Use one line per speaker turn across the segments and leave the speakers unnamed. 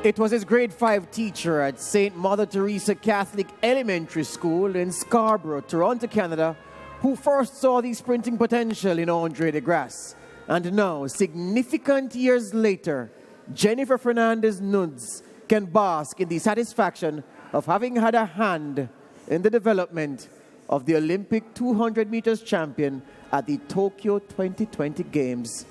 It was his grade 5 teacher at St. Mother Teresa Catholic Elementary School in Scarborough, Toronto, Canada, who first saw the sprinting potential in Andre de Grasse. And now, significant years later, Jennifer Fernandez-Nunes can bask in the satisfaction of having had a hand in the development of the Olympic 200 meters champion at the Tokyo 2020 Games.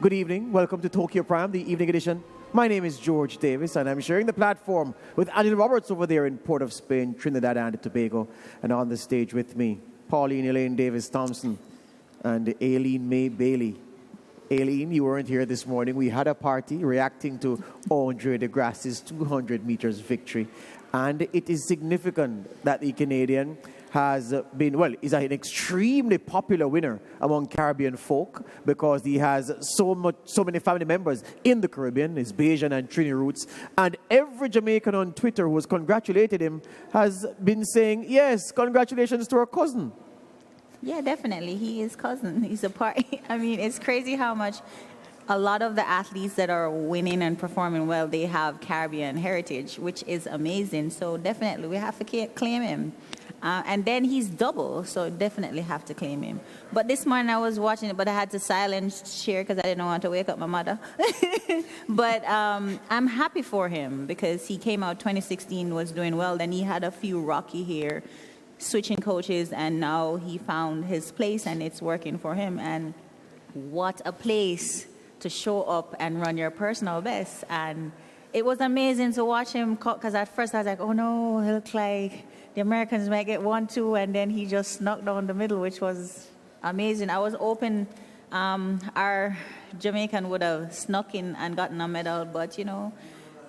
Good evening. Welcome to Tokyo Prime, the evening edition. My name is George Davis, and I'm sharing the platform with Angela Roberts over there in Port of Spain, Trinidad and Tobago. And on the stage with me, Pauline Elaine Davis-Thompson and Aileen May Bailey. Aileen, you weren't here this morning. We had a party reacting to Andre de Grasse's 200 meters victory. And it is significant that the Canadian has been, well, is an extremely popular winner among Caribbean folk because he has so many family members in the Caribbean, his Bajan and Trini roots. And every Jamaican on Twitter who has congratulated him has been saying, yes, congratulations to our cousin.
Yeah, definitely. He is cousin. He's a part. I mean, it's crazy how much a lot of the athletes that are winning and performing well, they have Caribbean heritage, which is amazing. So definitely we have to claim him. And then he's double, so definitely have to claim him. But this morning I was watching it, but I had to silence share because I didn't want to wake up my mother. But I'm happy for him because he came out 2016, was doing well. Then he had a few rocky here, switching coaches, and now he found his place and it's working for him. And what a place to show up and run your personal best. And it was amazing to watch him because at first I was like, oh no, he looked like the Americans might get 1-2, and then he just knocked down the middle, which was amazing. I was hoping our Jamaican would have snuck in and gotten a medal, but you know,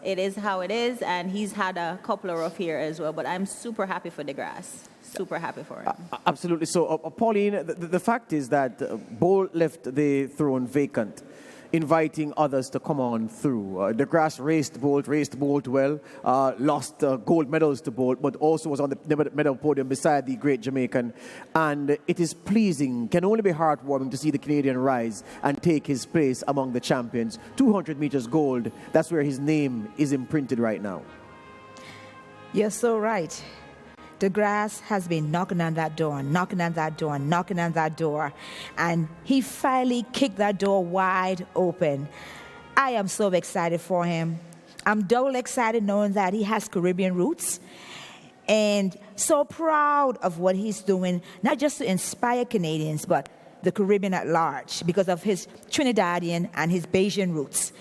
it is how it is, and he's had a couple of rough here as well, but I'm super happy for de Grasse. Super happy for him.
Absolutely. So, Pauline, the fact is that Bolt left the throne vacant, inviting others to come on through. De Grasse raced Bolt well, lost gold medals to Bolt, but also was on the medal podium beside the great Jamaican. And it is pleasing, can only be heartwarming to see the Canadian rise and take his place among the champions. 200 meters gold, that's where his name is imprinted right now.
You're so right. De Grasse has been knocking on that door, and he finally kicked that door wide open. I am so excited for him. I'm double excited knowing that he has Caribbean roots, and so proud of what he's doing, not just to inspire Canadians, but the Caribbean at large because of his Trinidadian and his Bajan roots.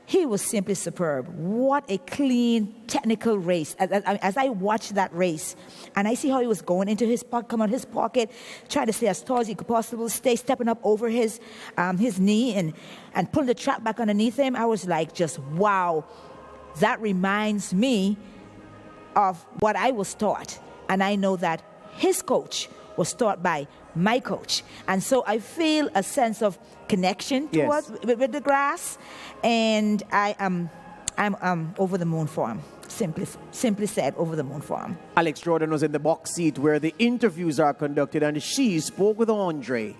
He was simply superb. What a clean, technical race. As I watched that race, and I see how he was going into his pocket, come out his pocket, trying to stay as tall as he could possibly stay, stepping up over his knee and pulling the trap back underneath him, I was like, just wow. That reminds me of what I was taught. And I know that his coach was taught by my coach. And so I feel a sense of connection towards with de Grasse, and I'm over the moon for him. Simply said, over the moon for him.
Alex Jordan was in the box seat where the interviews are conducted, and she spoke with Andre.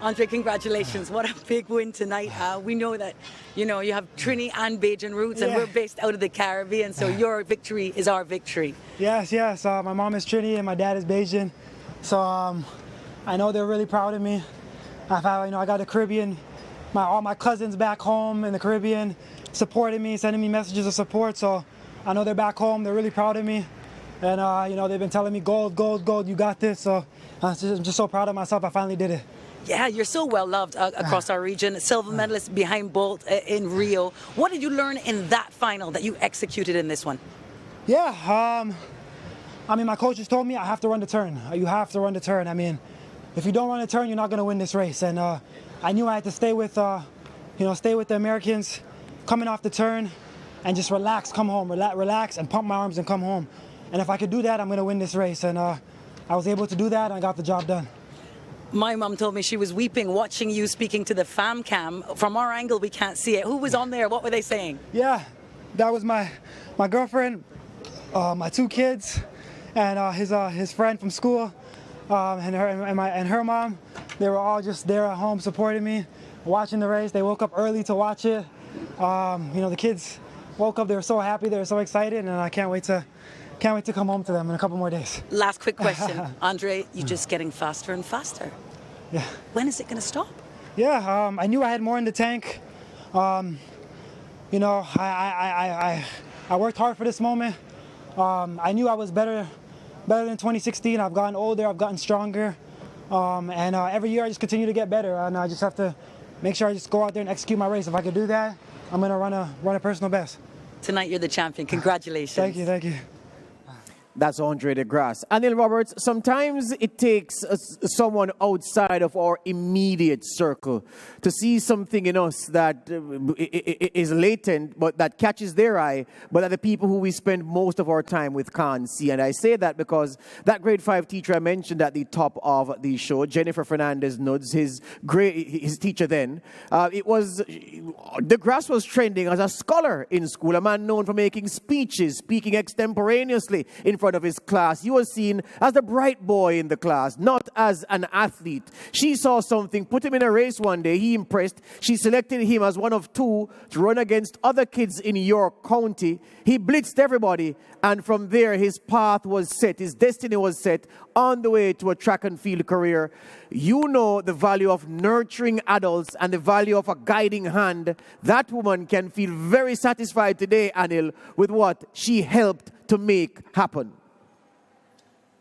Andre, congratulations. What a big win tonight. We know that, you know, you have Trini and Bajan roots, and we're based out of the Caribbean, so your victory is our victory.
Yes. My mom is Trini and my dad is Bajan. So I know they're really proud of me. I got the Caribbean, all my cousins back home in the Caribbean supporting me, sending me messages of support. So I know they're back home. They're really proud of me. And, they've been telling me, gold, you got this. So I'm just so proud of myself. I finally did it.
Yeah, you're so well loved across our region. Silver medalist behind Bolt in Rio. What did you learn in that final that you executed in this one?
Yeah, my coaches told me I have to run the turn. You have to run the turn. I mean, if you don't run the turn, you're not going to win this race. And I knew I had to stay with the Americans coming off the turn and just relax, come home, relax and pump my arms and come home. And if I could do that, I'm going to win this race. And I was able to do that, and I got the job done.
My mom told me she was weeping watching you speaking to the fam cam. From our angle, we can't see it. Who was on there? What were they saying?
Yeah, that was my girlfriend, my 2 kids, and his friend from school, and her mom. They were all just there at home supporting me, watching the race. They woke up early to watch it. The kids woke up, they were so happy, they were so excited, and I can't wait to come home to them in a couple more days.
Last quick question. Andre, you're just getting faster and faster.
Yeah.
When is it going to stop?
Yeah, I knew I had more in the tank. I worked hard for this moment. I knew I was better than 2016. I've gotten older, I've gotten stronger. And every year I just continue to get better. And I just have to make sure I just go out there and execute my race. If I could do that, I'm going to run a personal best.
Tonight you're the champion. Congratulations.
Thank you.
That's Andre de Grasse. Anil Roberts, sometimes it takes someone outside of our immediate circle to see something in us that is latent, but that catches their eye, but that the people who we spend most of our time with can't see. And I say that because that grade 5 teacher I mentioned at the top of the show, Jennifer Fernandez-Nuds, his teacher then, de Grasse was trending as a scholar in school, a man known for making speeches, speaking extemporaneously in front of his class. He was seen as the bright boy in the class, not as an athlete. She saw something, put him in a race one day. He impressed. She selected him as one of 2 to run against other kids in York County. He blitzed everybody, and from there his path was set, his destiny was set on the way to a track and field career. You know the value of nurturing adults and the value of a guiding hand. That woman can feel very satisfied today, Anil, with what she helped to make happen.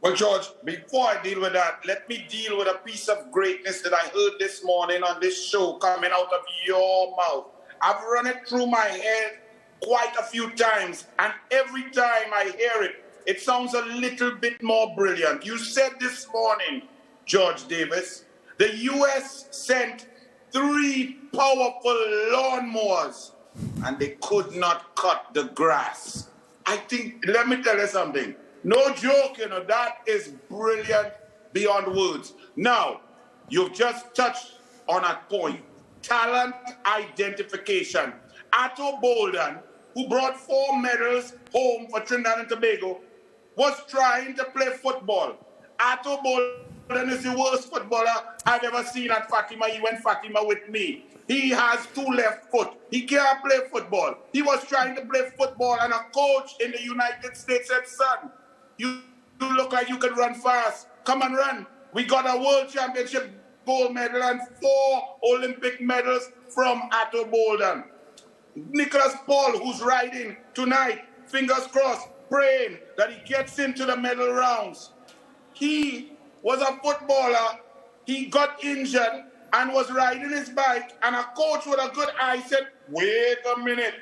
Well, George, before I deal with that, let me deal with a piece of greatness that I heard this morning on this show coming out of your mouth. I've run it through my head quite a few times, and every time I hear it, it sounds a little bit more brilliant. You said this morning, George Davis, the U.S. sent 3 powerful lawnmowers, and they could not cut the grass. I think, let me tell you something. No joke, that is brilliant beyond words. Now, you've just touched on a point. Talent identification. Atto Bolden, who brought 4 medals home for Trinidad and Tobago, was trying to play football. Atto Bolden is the worst footballer I've ever seen at Fatima. He went Fatima with me. He has 2 left foot. He can't play football. He was trying to play football, and a coach in the United States said, son, you look like you can run fast. Come and run. We got a world championship gold medal and 4 Olympic medals from Atto Bolden. Nicholas Paul, who's riding tonight, fingers crossed, praying that he gets into the medal rounds. He was a footballer. He got injured and was riding his bike, and a coach with a good eye said, wait a minute.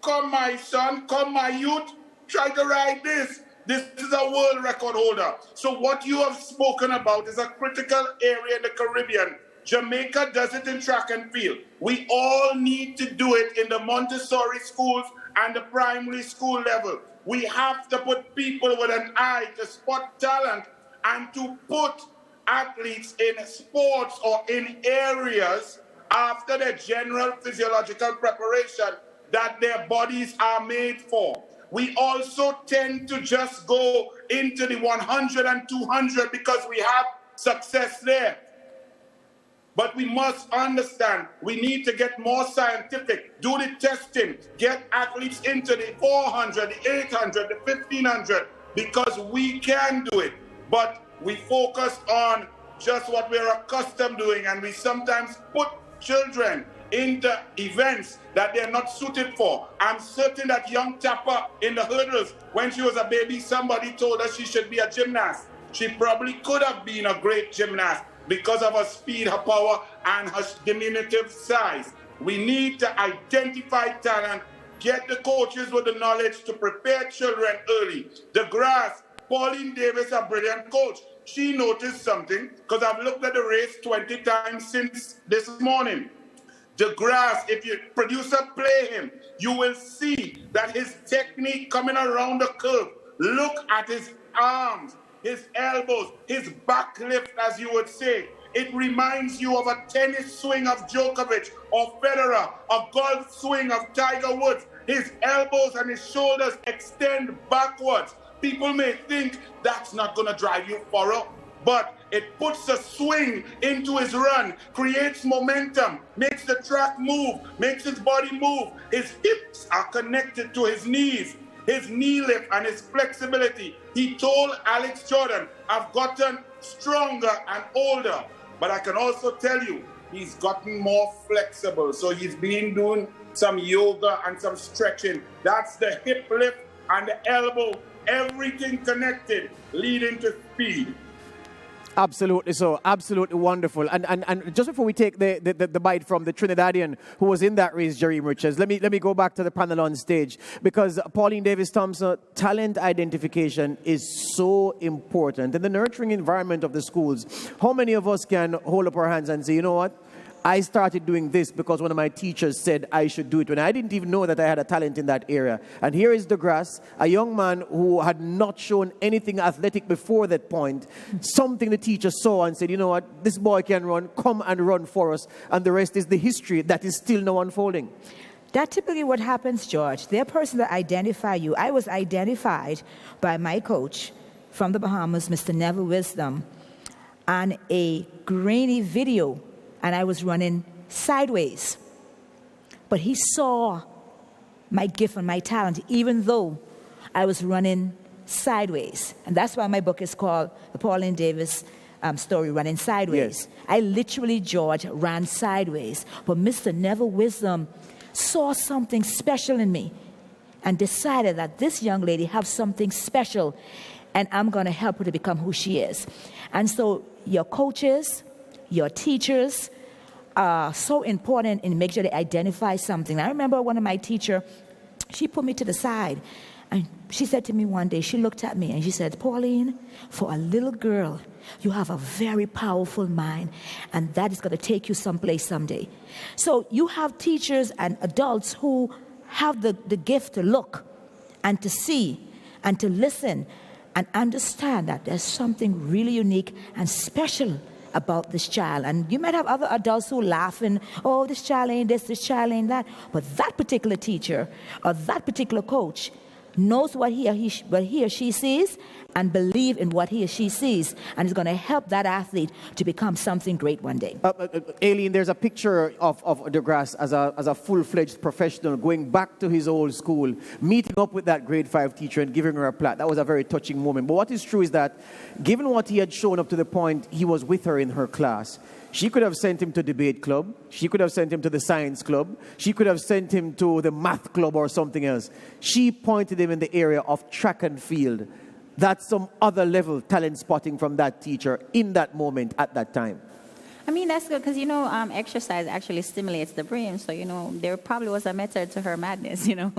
Come, my son, come, my youth, try to ride this. This is a world record holder. So what you have spoken about is a critical area in the Caribbean. Jamaica does it in track and field. We all need to do it in the Montessori schools and the primary school level. We have to put people with an eye to spot talent and to put athletes in sports or in areas after their general physiological preparation that their bodies are made for. We also tend to just go into the 100 and 200 because we have success there. But we must understand we need to get more scientific, do the testing, get athletes into the 400, the 800, the 1500, because we can do it. But we focus on just what we're accustomed doing, and we sometimes put children into events that they're not suited for. I'm certain that young Tapper in the hurdles, when she was a baby, somebody told her she should be a gymnast. She probably could have been a great gymnast because of her speed, her power, and her diminutive size. We need to identify talent, get the coaches with the knowledge to prepare children early. De Grasse, Pauline Davis, a brilliant coach. She noticed something, because I've looked at the race 20 times since this morning. De Grasse, if you producer play him, you will see that his technique coming around the curve, look at his arms, his elbows, his back lift, as you would say. It reminds you of a tennis swing of Djokovic or Federer, a golf swing of Tiger Woods. His elbows and his shoulders extend backwards. People may think that's not going to drive you forward, but It puts a swing into his run, creates momentum, makes the track move, makes his body move. His hips are connected to his knees, his knee lift and his flexibility. He told Alex Jordan, I've gotten stronger and older, but I can also tell you, he's gotten more flexible. So he's been doing some yoga and some stretching. That's the hip lift and the elbow, everything connected, leading to speed.
Absolutely so. Absolutely wonderful. And just before we take the bite from the Trinidadian who was in that race, Jereem Richards, let me go back to the panel on stage, because Pauline Davis-Thompson, talent identification is so important. In the nurturing environment of the schools, how many of us can hold up our hands and say, you know what? I started doing this because one of my teachers said I should do it when I didn't even know that I had a talent in that area. And here is Grasse, a young man who had not shown anything athletic before that point. Something the teacher saw and said, you know what, this boy can run, come and run for us. And the rest is the history that is still now unfolding.
That's typically what happens, George. They're person that identify you. I was identified by my coach from the Bahamas, Mr. Neville Wisdom, on a grainy video, and I was running sideways. But he saw my gift and my talent, even though I was running sideways. And that's why my book is called The Pauline Davis Story, Running Sideways. Yes. I literally, George, ran sideways. But Mr. Neville Wisdom saw something special in me and decided that this young lady has something special, and I'm going to help her to become who she is. And so your coaches, your teachers are so important in making sure they identify something. I remember one of my teachers, she put me to the side, and she said to me one day, she looked at me and she said, Pauline, for a little girl, you have a very powerful mind, and that is going to take you someplace someday. So you have teachers and adults who have the gift to look and to see and to listen and understand that there's something really unique and special about this child. And you might have other adults who laugh and, oh, this child ain't this child ain't that. But that particular teacher or that particular coach knows what he or she sees and believe in what he or she sees, and is going to help that athlete to become something great one day.
Aileen, there's a picture of Grasse as a full-fledged professional going back to his old school, meeting up with that grade 5 teacher and giving her a plaque. That was a very touching moment. But what is true is that given what he had shown up to the point he was with her in her class, she could have sent him to debate club. She could have sent him to the science club. She could have sent him to the math club or something else. She pointed him in the area of track and field. That's some other level talent spotting from that teacher in that moment at that time.
I mean, that's good because, exercise actually stimulates the brain. So, there probably was a method to her madness, him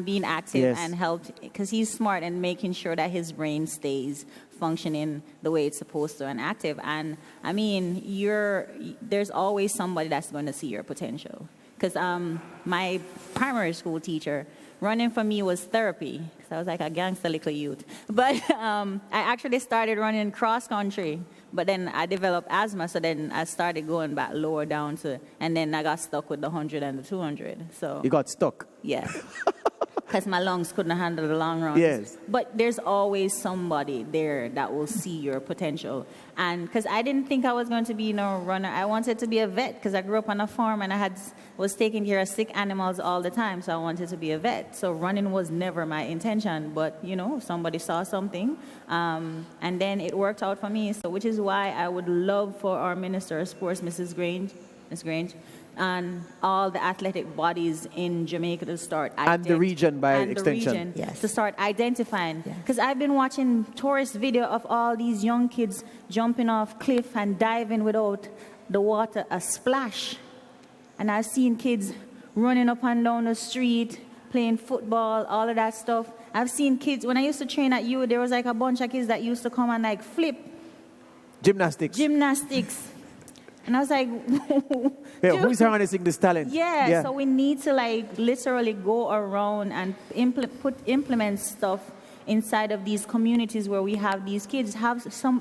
being active. Yes. And helped because he's smart and making sure that his brain stays functioning the way it's supposed to and active. And, I mean, there's always somebody that's going to see your potential. Because my primary school teacher, running for me was therapy. So I was like a gangster little youth. But I actually started running cross country. But then I developed asthma, so then I started going back lower down and then I got stuck with the 100 and the 200. So
you got stuck?
Yeah. Because my lungs couldn't handle the long runs.
Yes. But
there's always somebody there that will see your potential. And because I didn't think I was going to be no runner, I wanted to be a vet because I grew up on a farm and I was taking care of sick animals all the time, so I wanted to be a vet. So running was never my intention, but somebody saw something, and then it worked out for me. So which is why I would love for our Minister of Sports, Ms. Grange, and all the athletic bodies in Jamaica to start
and the region by extension,
yes, to start identifying. Because I've been watching tourist video of all these young kids jumping off cliff and diving without the water a splash, and I've seen kids running up and down the street, playing football, all of that stuff. I've seen kids when I used to train at U. There was like a bunch of kids that used to come and flip
gymnastics.
And I was like,
who's harnessing this talent?
So we need to literally go around and implement stuff inside of these communities where we have these kids,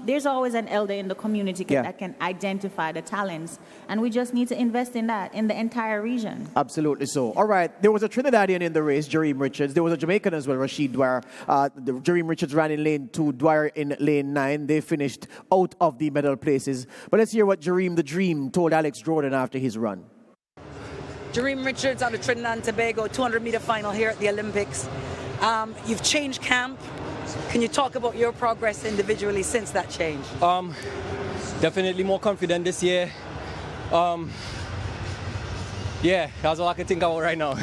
there's always an elder in the community that can identify the talents. And we just need to invest in that in the entire region.
Absolutely so. All right. There was a Trinidadian in the race, Jereem Richards. There was a Jamaican as well, Rashid Dwyer. Jereem Richards ran in lane 2, Dwyer in lane 9. They finished out of the medal places. But let's hear what Jereem the Dream told Alex Jordan after his run.
Jereem Richards out of Trinidad and Tobago, 200-meter final here at the Olympics. You've changed camp. Can you talk about your progress individually since that change?
Definitely more confident this year. Yeah, that's all I can think about right now.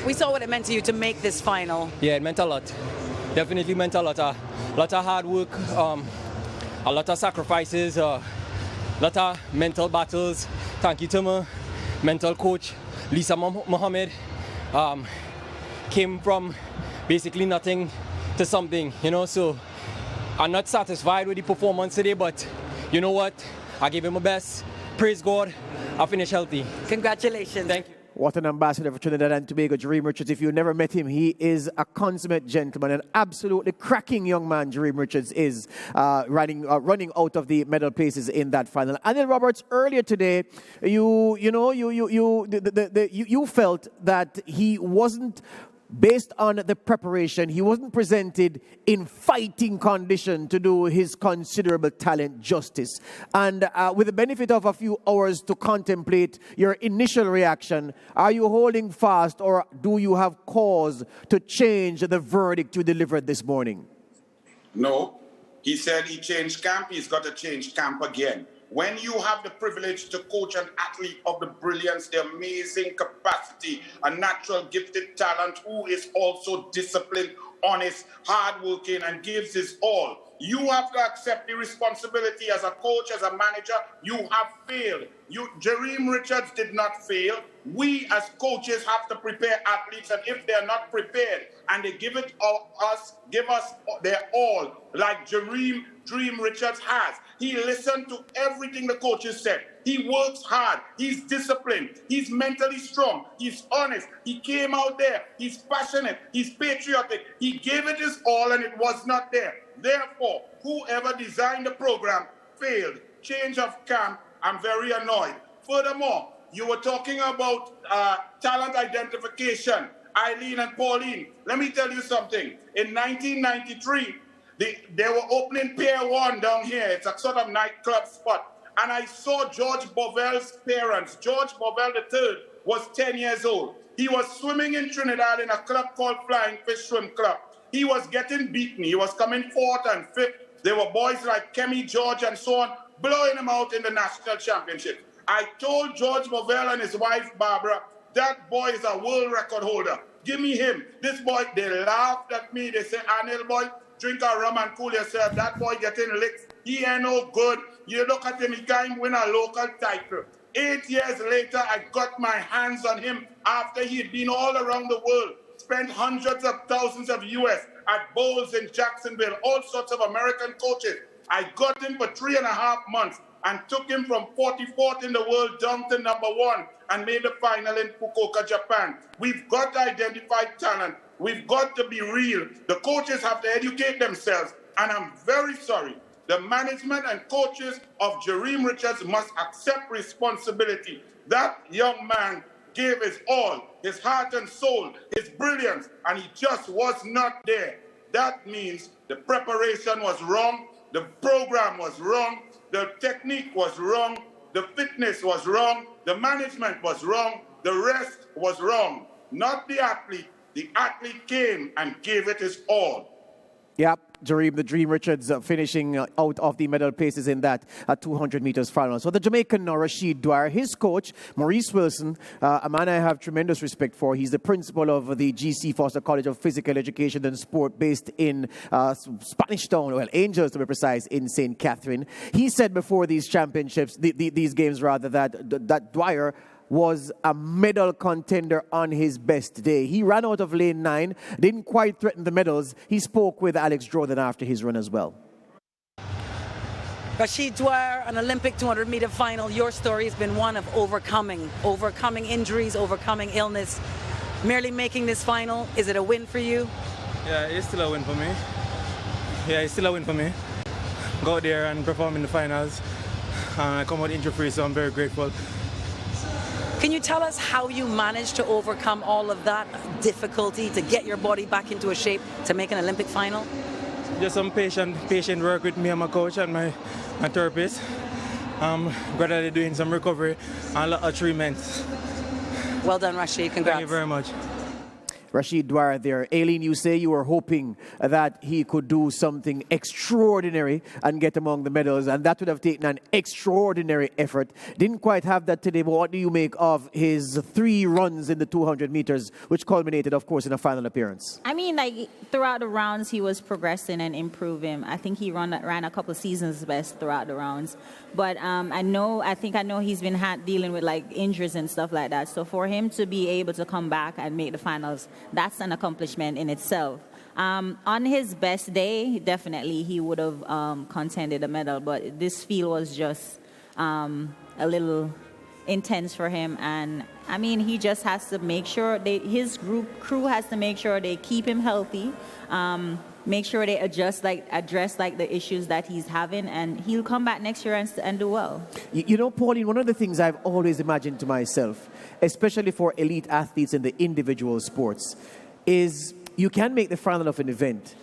We saw what it meant to you to make this final.
Yeah, it meant a lot. Definitely meant a lot. A lot of hard work, a lot of sacrifices, a lot of mental battles. Thank you to my mental coach, Lisa Mohammed. Came from basically nothing to something, you know, so I'm not satisfied with the performance today, but you know what? I gave it my best. Praise God, I finished healthy.
Congratulations.
Thank you.
What an ambassador for Trinidad and Tobago, Jereem Richards. If you never met him, he is a consummate gentleman, an absolutely cracking young man. Jereem Richards is running out of the medal places in that final. And then Roberts, earlier today, you felt that he wasn't, based on the preparation, he wasn't presented in fighting condition to do his considerable talent justice. And with the benefit of a few hours to contemplate your initial reaction, are you holding fast or do you have cause to change the verdict you delivered this morning?
No. He said he changed camp. He's got to change camp again. When you have the privilege to coach an athlete of the brilliance, the amazing capacity, a natural gifted talent who is also disciplined, honest, hardworking, and gives his all, you have to accept the responsibility as a coach, as a manager. You have failed. Jereem Richards did not fail. We as coaches have to prepare athletes, and if they're not prepared and they give us their all, like Jereem Richards has. He listened to everything the coaches said. He works hard. He's disciplined. He's mentally strong. He's honest. He came out there. He's passionate. He's patriotic. He gave it his all, and it was not there. Therefore, whoever designed the program failed. Change of camp. I'm very annoyed. Furthermore, you were talking about talent identification, Eileen and Pauline. Let me tell you something. In 1993, they were opening Pier 1 down here. It's a sort of nightclub spot. And I saw George Bovel's parents. George Bovel III was 10 years old. He was swimming in Trinidad in a club called Flying Fish Swim Club. He was getting beaten. He was coming 4th and 5th. There were boys like Kemi George and so on, blowing him out in the national championship. I told George Bovel and his wife, Barbara, that boy is a world record holder. Give me him. This boy, they laughed at me. They said, Anil boy, drink a rum and cool yourself. That boy getting licks. He ain't no good. You look at him, he can't win a local title. 8 years later, I got my hands on him after he'd been all around the world, spent hundreds of thousands of US at bowls in Jacksonville, all sorts of American coaches. I got him for 3.5 months and took him from 44th in the world down to #1 and made the final in Fukuoka, Japan. We've got to identify talent. We've got to be real. The coaches have to educate themselves. And I'm very sorry. The management and coaches of Jereem Richards must accept responsibility. That young man gave his all, his heart and soul, his brilliance, and he just was not there. That means the preparation was wrong, the program was wrong, the technique was wrong, the fitness was wrong, the management was wrong, the rest was wrong. Not the athlete. The athlete came and gave it his all.
Yep, Jereem the Dream Richards finishing out of the medal places in that 200 meters final. So the Jamaican now, Rashid Dwyer, his coach, Maurice Wilson, a man I have tremendous respect for. He's the principal of the G.C. Foster College of Physical Education and Sport based in Spanish Town, well, Angels to be precise, in St. Catherine. He said before these championships, these games rather, that Dwyer was a medal contender on his best day. He ran out of lane 9, didn't quite threaten the medals. He spoke with Alex Jordan after his run as well.
Rashid Dwyer, an Olympic 200-meter final. Your story has been one of overcoming injuries, overcoming illness. Merely making this final, is it a win for you?
Yeah, it's still a win for me. Yeah, it's still a win for me. Go out there and perform in the finals. I come out injury-free, so I'm very grateful.
Can you tell us how you managed to overcome all of that difficulty to get your body back into a shape to make an Olympic final?
Just some patient work with me and my coach and my therapist. Gradually doing some recovery and a lot of treatments.
Well done, Rashid. Congrats.
Thank you very much.
Rashid Dwyer there. Aileen, you say you were hoping that he could do something extraordinary and get among the medals, and that would have taken an extraordinary effort. Didn't quite have that today, but what do you make of his 3 runs in the 200 meters, which culminated, of course, in a final appearance?
I mean, like, throughout the rounds, he was progressing and improving. I think he ran a couple of seasons best throughout the rounds. But I know he's been dealing with, like, injuries and stuff like that. So for him to be able to come back and make the finals, that's an accomplishment in itself. On his best day, definitely he would have contended a medal, but this field was just a little intense for him. And I mean, he just has to make sure his crew has to make sure they keep him healthy, make sure they address the issues that he's having, and he'll come back next year and do well.
You know, Pauline, one of the things I've always imagined to myself, especially for elite athletes in the individual sports, is you can make the final of an event,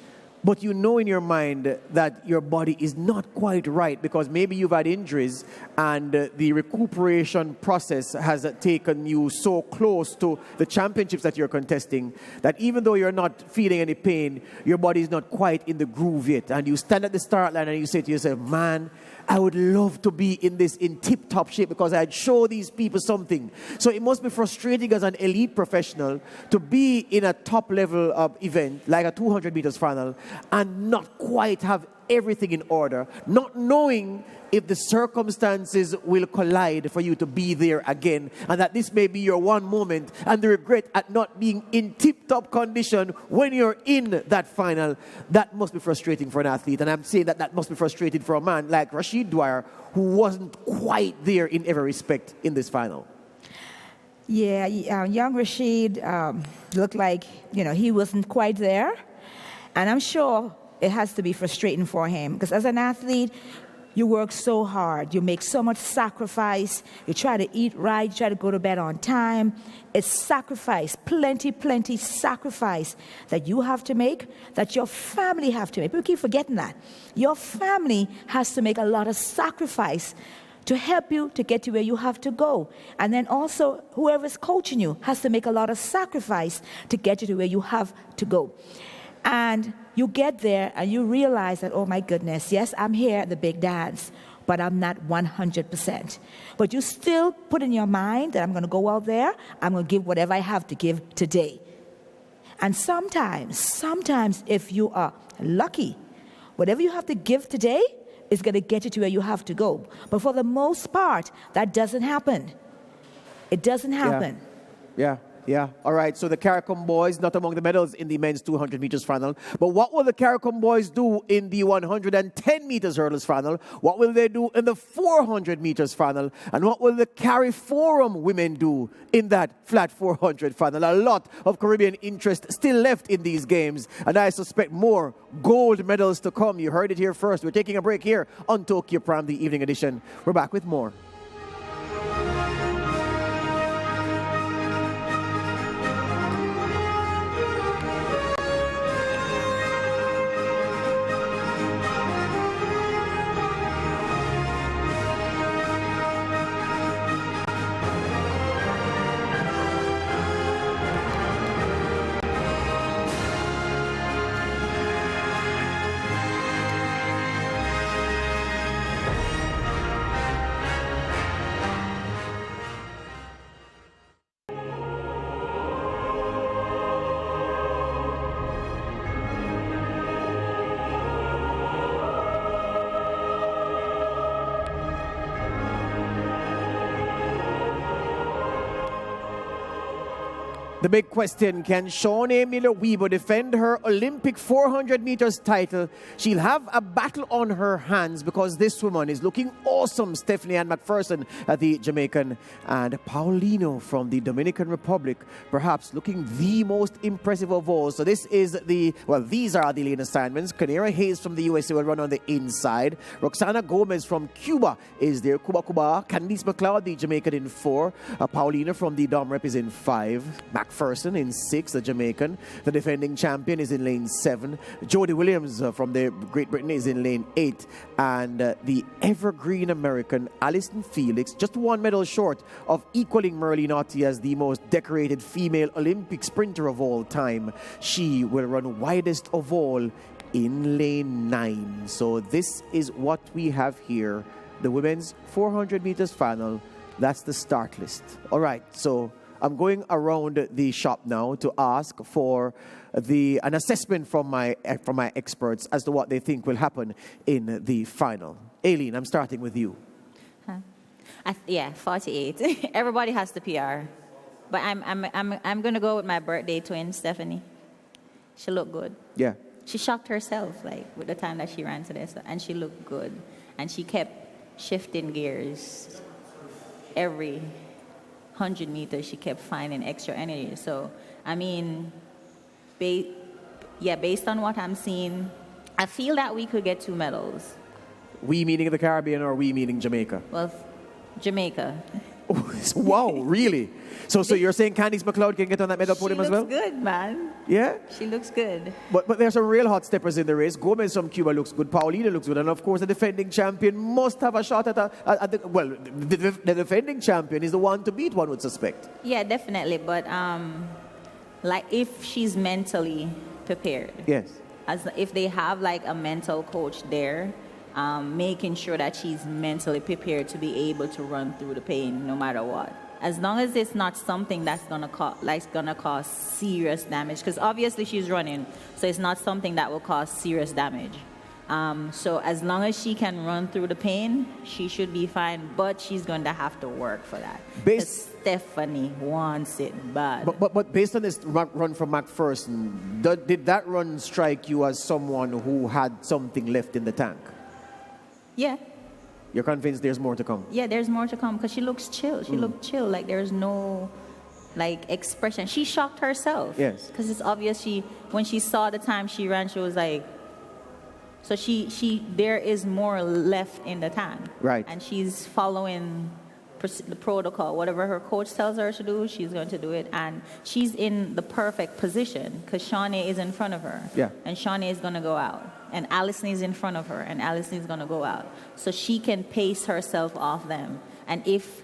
but you know in your mind that your body is not quite right because maybe you've had injuries and the recuperation process has taken you so close to the championships that you're contesting that even though you're not feeling any pain, your body is not quite in the groove yet. And you stand at the start line and you say to yourself, man, I would love to be in tip-top shape because I'd show these people something. So it must be frustrating as an elite professional to be in a top-level event like a 200 meters final and not quite have everything in order, not knowing if the circumstances will collide for you to be there again, and that this may be your one moment, and the regret at not being in tip-top condition when you're in that final. That must be frustrating for an athlete, and I'm saying that must be frustrating for a man like Rashid Dwyer, who wasn't quite there in every respect in this final.
Yeah, young Rashid looked like, he wasn't quite there, and I'm sure it has to be frustrating for him because as an athlete, you work so hard. You make so much sacrifice. You try to eat right. You try to go to bed on time. It's sacrifice, plenty sacrifice that you have to make, that your family have to make. People keep forgetting that. Your family has to make a lot of sacrifice to help you to get to where you have to go. And then also, whoever's coaching you has to make a lot of sacrifice to get you to where you have to go. And you get there and you realize that, oh my goodness, yes, I'm here at the big dance, but I'm not 100%. But you still put in your mind that I'm going to go out there, I'm going to give whatever I have to give today. And sometimes if you are lucky, whatever you have to give today is going to get you to where you have to go. But for the most part, that doesn't happen. It doesn't happen.
Yeah. All right. So the CARICOM boys not among the medals in the men's 200 meters final. But what will the CARICOM boys do in the 110 meters hurdles final? What will they do in the 400 meters final? And what will the CARIFORUM women do in that flat 400 final? A lot of Caribbean interest still left in these games. And I suspect more gold medals to come. You heard it here first. We're taking a break here on Tokyo Prime, the evening edition. We're back with more. The big question, can Shaunae Miller-Uibo defend her Olympic 400 meters title? She'll have a battle on her hands because this woman is looking awesome. Stephanie Ann McPherson, the Jamaican, and Paulino from the Dominican Republic, perhaps looking the most impressive of all. So this is these are the lane assignments. Canera Hayes from the USA will run on the inside. Roxana Gomez from Cuba is there. Cuba. Candice McLeod, the Jamaican, in 4. Paulina from the Dom Rep is in 5. McPherson in 6, the Jamaican. The defending champion is in lane 7. Jody Williams from the Great Britain is in lane 8. And the evergreen American Allyson Felix, just 1 medal short of equaling Merlene Ottey as the most decorated female Olympic sprinter of all time. She will run widest of all in lane 9. So this is what we have here. The women's 400 meters final. That's the start list. All right, so I'm going around the shop now to ask for an assessment from my experts as to what they think will happen in the final. Aileen, I'm starting with you.
48. Everybody has the PR, but I'm gonna go with my birthday twin, Stephanie. She looked good.
Yeah.
She shocked herself, like with the time that she ran today, and she looked good, and she kept shifting gears every 100 meters. She kept finding extra energy. So, I mean, based on what I'm seeing, I feel that we could get 2 medals.
We meaning the Caribbean or we meaning Jamaica?
Well, Jamaica.
Wow, really? So you're saying Candice McLeod can get on that medal podium as well?
She looks good, man.
Yeah?
She looks good.
But there's some real hot steppers in the race. Gomez from Cuba looks good. Paulina looks good. And of course, the defending champion must have a shot at the defending champion is the one to beat, one would suspect.
Yeah, definitely. But like if she's mentally prepared.
Yes.
If they have like a mental coach there, making sure that she's mentally prepared to be able to run through the pain no matter what. As long as it's not something that's gonna cause serious damage, because obviously she's running, so it's not something that will cause serious damage. So as long as she can run through the pain, she should be fine. But she's going to have to work for that. Stephanie wants it bad.
But based on this run from McPherson, did that run strike you as someone who had something left in the tank?
Yeah.
You're convinced there's more to come?
Yeah, there's more to come because she looks chill. She looked chill. Like there's no expression. She shocked herself.
Yes.
Because it's obvious when she saw the time she ran, she was like, so there is more left in the tank.
Right.
And she's following the protocol. Whatever her coach tells her to do, she's going to do it. And she's in the perfect position because Shaunae is in front of her.
Yeah.
And Shaunae is going to go out. And Allyson is in front of her. And Allyson is going to go out. So she can pace herself off them. And if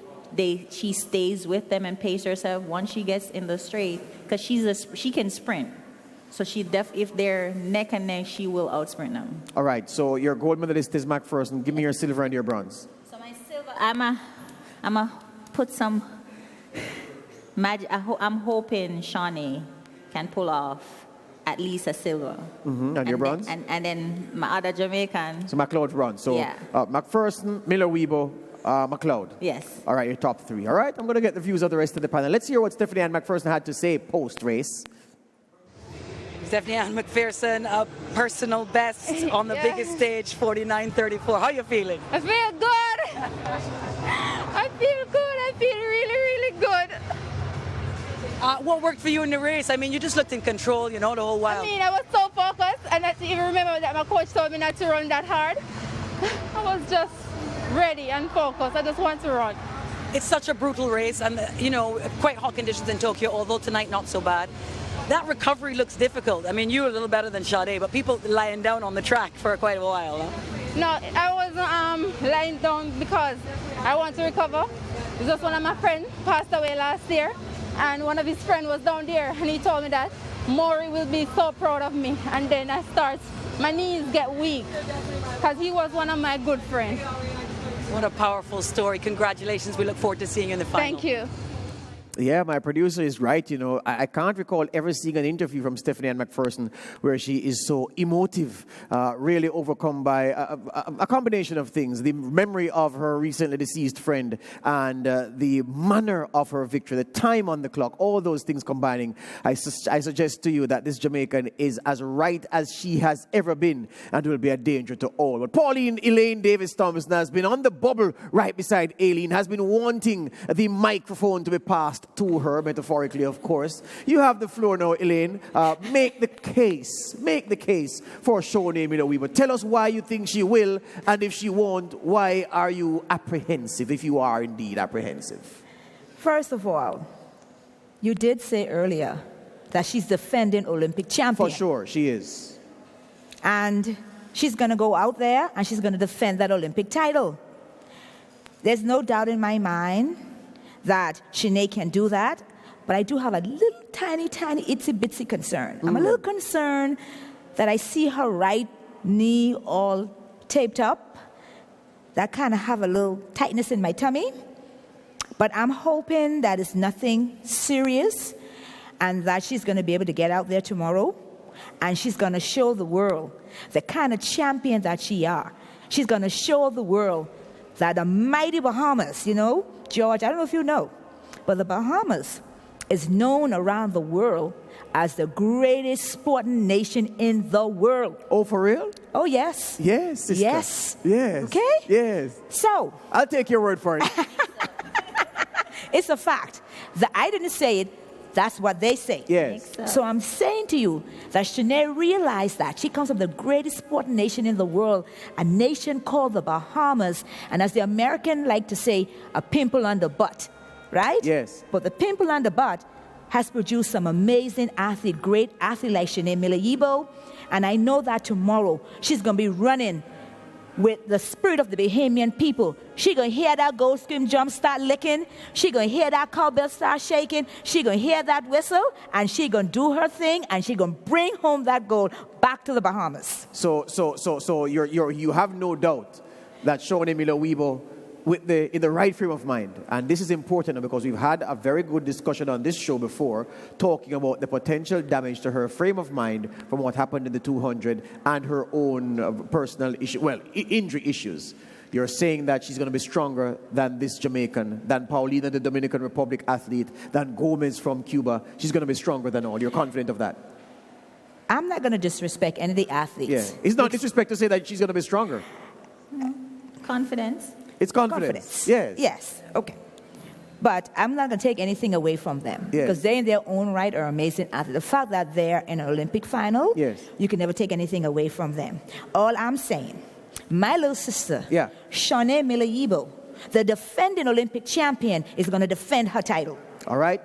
she stays with them and pace herself, once she gets in the straight, because she can sprint. So if they're neck and neck, she will outsprint them.
All right. So your gold medalist is McPherson. Give me your silver and your bronze.
So my silver, I'm a put some magic. I'm hoping Shaunae can pull off at least a silver.
Mm-hmm. And your bronze?
And then my other Jamaican.
So McLeod bronze. So
yeah.
McPherson, Miller-Uibo, McLeod.
Yes.
All right, your top 3. All right, I'm going to get the views of the rest of the panel. Let's hear what Stephanie Ann McPherson had to say post-race.
Stephanie Ann McPherson, a personal best on the biggest stage, 49.34. How are you feeling?
I feel good. I feel good. I feel really, really good.
What worked for you in the race? I mean, you just looked in control, the whole while.
I mean, I was so focused, and I even remember that my coach told me not to run that hard. I was just ready and focused. I just want to run.
It's such a brutal race, and quite hot conditions in Tokyo, although tonight not so bad. That recovery looks difficult. I mean, you were a little better than Sade, but people lying down on the track for quite a while. Huh?
No, I wasn't lying down because I want to recover. Just one of my friends passed away last year, and one of his friends was down there, and he told me that Maury will be so proud of me. And then my knees get weak, because he was one of my good friends.
What a powerful story. Congratulations. We look forward to seeing you in the final.
Thank you.
Yeah, my producer is right. You know, I can't recall ever seeing an interview from Stephanie Ann McPherson where she is so emotive, really overcome by a combination of things. The memory of her recently deceased friend and the manner of her victory, the time on the clock, all those things combining. I suggest to you that this Jamaican is as right as she has ever been and will be a danger to all. But Pauline Elaine Davis-Thompson has been on the bubble right beside Aileen, has been wanting the microphone to be passed to her, metaphorically, of course. You have the floor now, Elaine. Make the case for Shaunae Miller-Uibo. Tell us why you think she will, and if she won't, why are you apprehensive, if you are indeed apprehensive?
First of all, you did say earlier that she's defending Olympic champion.
For sure, she is.
And she's going to go out there and she's going to defend that Olympic title. There's no doubt in my mind that Shaunae can do that, but I do have a little tiny, itsy-bitsy concern. I'm a little concerned that I see her right knee all taped up. That kind of have a little tightness in my tummy. But I'm hoping that it's nothing serious and that she's going to be able to get out there tomorrow and she's going to show the world the kind of champion that she are. She's going to show the world that the mighty Bahamas, you know, George, I don't know if you know, but the Bahamas is known around the world as the greatest sporting nation in the world.
Oh, for real?
Oh, yes.
Yes, sister.
Yes.
Yes.
Okay?
Yes.
So.
I'll take your word for it.
It's a fact. I didn't say it. That's what they say.
Yes.
So I'm saying to you that Shaunae realized that she comes from the greatest sporting nation in the world, a nation called the Bahamas, and as the American like to say, a pimple on the butt, right?
Yes.
But the pimple on the butt has produced some amazing athlete, great athlete like Shaunae Miller-Uibo, and I know that tomorrow she's going to be running with the spirit of the Bahamian people. She gonna hear that gold scream drum start licking. She gonna hear that cowbell start shaking. She gonna hear that whistle, and she gonna do her thing, and she gonna bring home that gold back to the Bahamas.
So you have no doubt that Shaunae Miller-Uibo in the right frame of mind, and this is important because we've had a very good discussion on this show before, talking about the potential damage to her frame of mind from what happened in the 200 and her own personal injury issues. You're saying that she's going to be stronger than this Jamaican, than Paulina, the Dominican Republic athlete, than Gomez from Cuba. She's going to be stronger than all. You're confident of that?
I'm not going to disrespect any of the athletes.
Yeah. It's not disrespect to say that she's going to be stronger.
Confidence.
It's confidence. Yes.
Yes. Okay. But I'm not going to take anything away from them.
Yes.
Because they in their own right are amazing athletes. The fact that they're in an Olympic final,
yes,
you can never take anything away from them. All I'm saying, my little sister, Shaunae Miller-Uibo, the defending Olympic champion, is going to defend her title.
All right.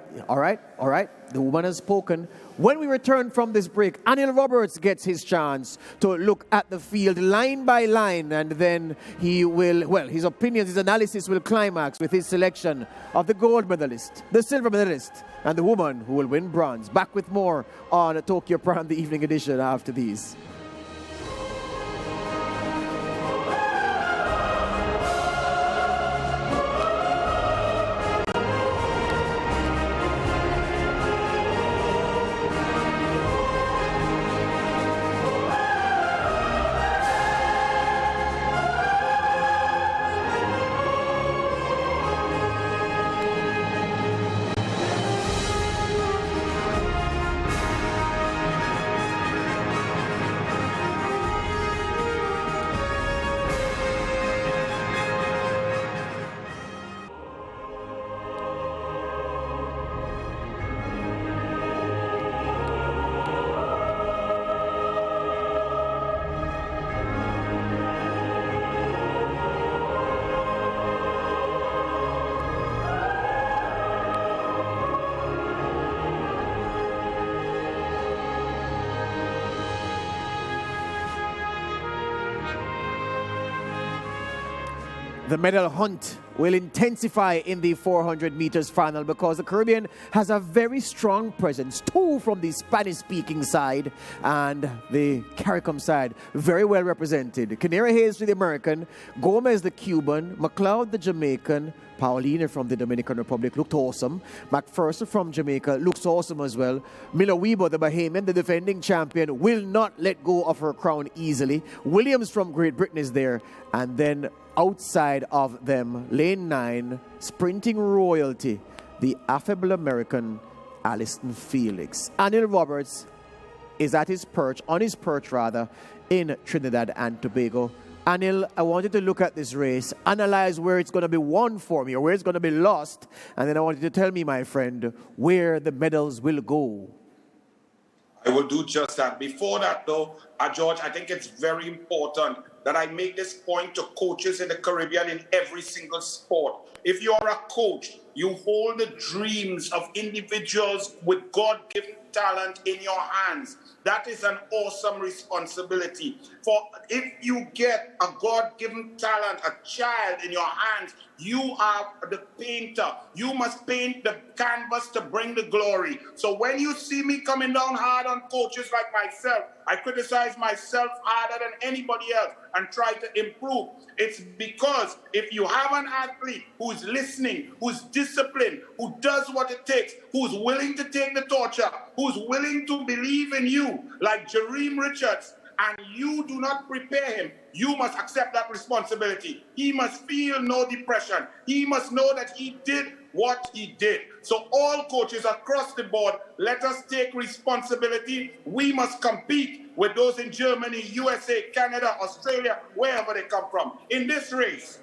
The woman has spoken. When we return from this break, Anil Roberts gets his chance to look at the field line by line, and then he will, his opinions, his analysis will climax with his selection of the gold medalist, the silver medalist, and the woman who will win bronze. Back with more on Tokyo Prime, the evening edition after these. The medal hunt will intensify in the 400 meters final because the Caribbean has a very strong presence. 2 from the Spanish-speaking side and the CARICOM side, very well represented. Canary Hayes, the American, Gomez, the Cuban, McLeod, the Jamaican, Paulina from the Dominican Republic looked awesome. McPherson from Jamaica looks awesome as well. Miller-Uibo, the Bahamian, the defending champion, will not let go of her crown easily. Williams from Great Britain is there. And then outside of them, lane 9, sprinting royalty, the affable American Allyson Felix. Anil Roberts is at his perch, in Trinidad and Tobago. Anil, I want you to look at this race, analyze where it's going to be won for me or where it's going to be lost, and then I want you to tell me, my friend, where the medals will go.
I will do just that. Before that, though, George, I think it's very important that I make this point to coaches in the Caribbean in every single sport. If you are a coach, you hold the dreams of individuals with God-given talent in your hands. That is an awesome responsibility. For if you get a God-given talent, a child in your hands, you are the painter. You must paint the canvas to bring the glory. So when you see me coming down hard on coaches like myself, I criticize myself harder than anybody else and try to improve. It's because if you have an athlete who's listening, who's disciplined, who does what it takes, who's willing to take the torch up, who's willing to believe in you, like Jereem Richards, and you do not prepare him, you must accept that responsibility. He must feel no depression. He must know that he did what he did. So all coaches across the board, let us take responsibility. We must compete with those in Germany, USA, Canada, Australia, wherever they come from. In this race,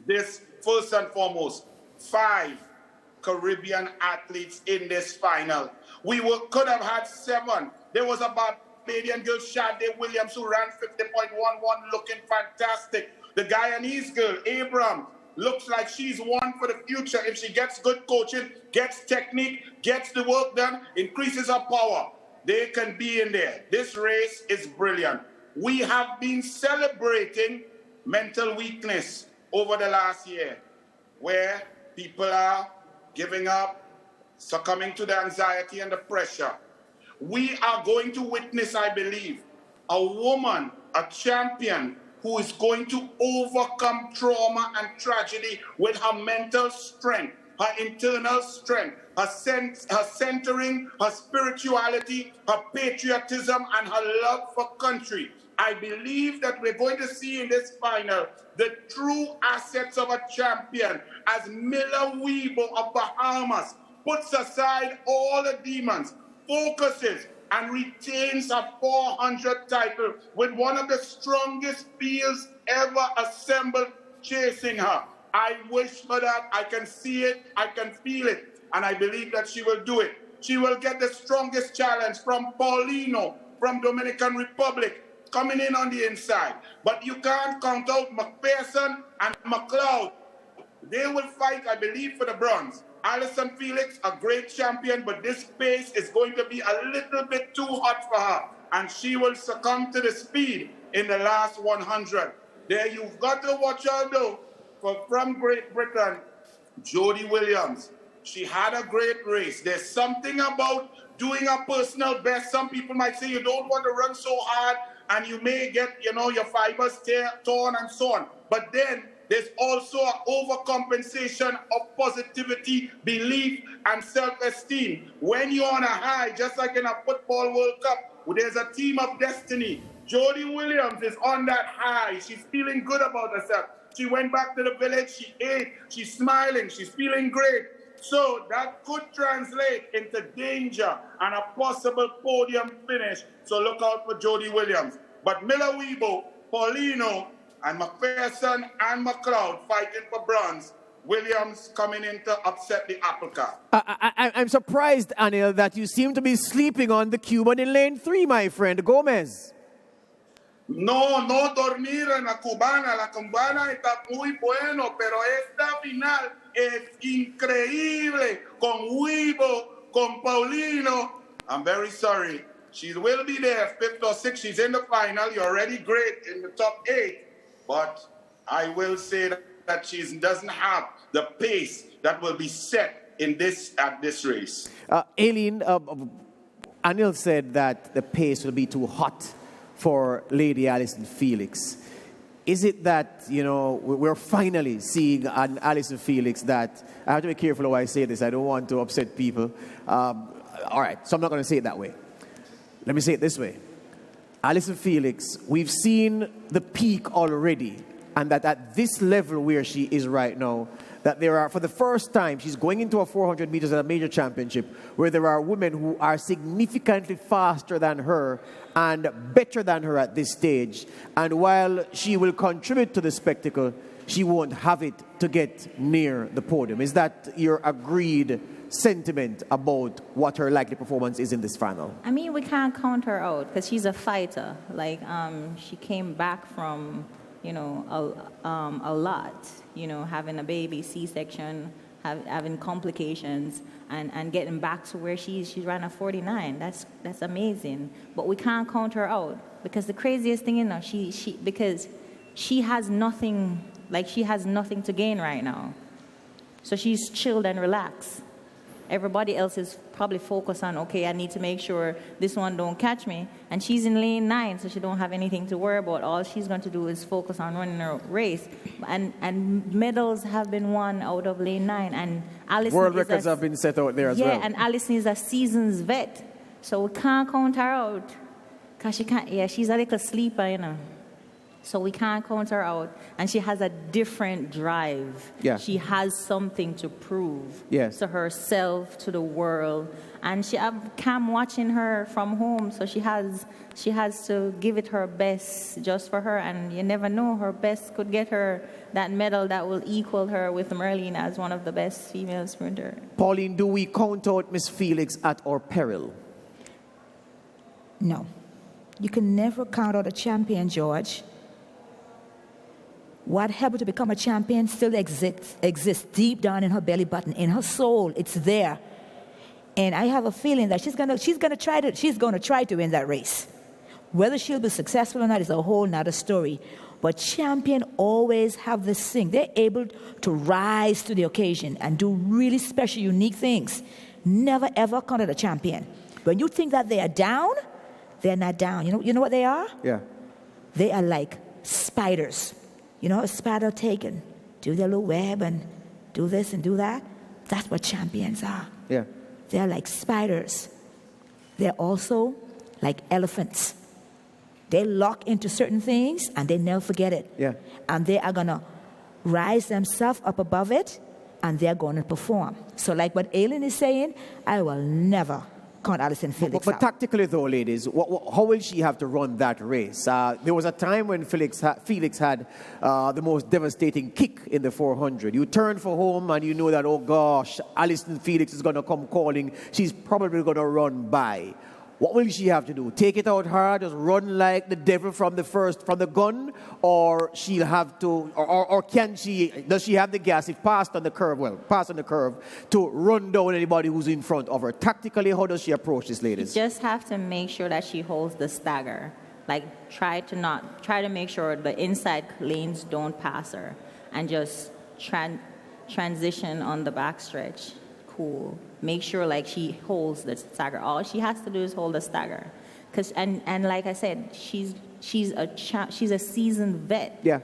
this first and foremost, 5 Caribbean athletes in this final. We could have had 7. There was about Canadian girl Shaunae Williams who ran 50.11, looking fantastic. The Guyanese girl, Abram, looks like she's one for the future if she gets good coaching, gets technique, gets the work done, increases her power. They can be in there. This race is brilliant. We have been celebrating mental weakness over the last year, where people are giving up, succumbing to the anxiety and the pressure. We are going to witness, I believe, a woman, a champion, who is going to overcome trauma and tragedy with her mental strength, her internal strength, her centering, her spirituality, her patriotism, and her love for country. I believe that we're going to see in this final the true assets of a champion as Miller-Uibo of Bahamas puts aside all the demons, focuses and retains a 400 title with one of the strongest fields ever assembled chasing her. I wish for that. I can see it. I can feel it. And I believe that she will do it. She will get the strongest challenge from Paulino, from Dominican Republic, coming in on the inside. But you can't count out McPherson and McLeod. They will fight, I believe, for the bronze. Allyson Felix, a great champion, but this pace is going to be a little bit too hot for her, and she will succumb to the speed in the last 100. There you've got to watch out, though, from Great Britain, Jodie Williams. She had a great race. There's something about doing a personal best. Some people might say you don't want to run so hard, and you may get, your fibers torn and so on. But then there's also an overcompensation of positivity, belief, and self-esteem. When you're on a high, just like in a football World Cup, there's a team of destiny. Jodie Williams is on that high. She's feeling good about herself. She went back to the village, she ate, she's smiling, she's feeling great. So that could translate into danger and a possible podium finish. So look out for Jodie Williams. But Miller-Uibo, Paulino, and McPherson and McLeod fighting for bronze. Williams coming in to upset the apple cart.
I'm surprised, Anil, that you seem to be sleeping on the Cuban in lane 3, my friend, Gomez.
No dormir en la cubana. La cubana está muy bueno, pero esta final es increíble. Con Uibo, con Paulino. I'm very sorry. She will be there, 5th or 6th. She's in the final. You're already great in the top 8. But I will say that she doesn't have the pace that will be set in at this race.
Aileen, Anil said that the pace will be too hot for Lady Allyson Felix. Is it that, we're finally seeing an Allyson Felix that, I have to be careful how I say this, I don't want to upset people. All right, so I'm not going to say it that way. Let me say it this way. Allyson Felix, we've seen the peak already, and that at this level where she is right now, that there are, for the first time, she's going into a 400 meters at a major championship where there are women who are significantly faster than her and better than her at this stage. And while she will contribute to the spectacle, she won't have it to get near the podium. Is that your agreed sentiment about what her likely performance is in this final?
I mean, we can't count her out because she's a fighter. Like, she came back from, a lot, having a baby, C-section, having complications, and getting back to where she ran a 49. That's amazing. But we can't count her out because the craziest thing, because she has nothing, she has nothing to gain right now. So she's chilled and relaxed. Everybody else is probably focused on, okay, I need to make sure this one don't catch me. And she's in lane 9, so she don't have anything to worry about. All she's going to do is focus on running her race. And medals have been won out of lane 9. And Allyson
World records have been set out there as well.
Yeah, and Allyson is a seasoned vet. So we can't count her out. Because she's a little sleeper, So we can't count her out. And she has a different drive.
Yeah.
She has something to prove
to
herself, to the world. And I'm watching her from home, so she has to give it her best just for her. And you never know, her best could get her that medal that will equal her with Merlene as one of the best female sprinters.
Pauline, do we count out Miss Felix at our peril?
No. You can never count out a champion, George. What helped her to become a champion still exists deep down in her belly button, in her soul. It's there. And I have a feeling that she's gonna try to win that race. Whether she'll be successful or not is a whole nother story. But champions always have this thing. They're able to rise to the occasion and do really special, unique things. Never, ever count out a champion. When you think that they are down, they're not down. You know what they are?
Yeah.
They are like spiders. A spider taken, do their little web and do this and do that. That's what champions are.
Yeah.
They're like spiders. They're also like elephants. They lock into certain things and they never forget it.
Yeah.
And they are going to rise themselves up above it and they're going to perform. So like what Aileen is saying, I will never count Allyson Felix
But
out.
tactically though, ladies, how will she have to run that race? There was a time when Felix had the most devastating kick in the 400. You turn for home and you know that, oh gosh, Allyson Felix is going to come calling. She's probably going to run by. What will she have to do? Take it out hard, just run like the devil from the gun? Or she'll have to, or does she have the gas, if passed on the curve, to run down anybody who's in front of her? Tactically, how does she approach this, ladies?
You just have to make sure that she holds the stagger. Try to make sure the inside lanes don't pass her. And just transition on the backstretch. Cool. Make sure she holds the stagger. All she has to do is hold the stagger, and like I said, she's a seasoned vet.
Yeah.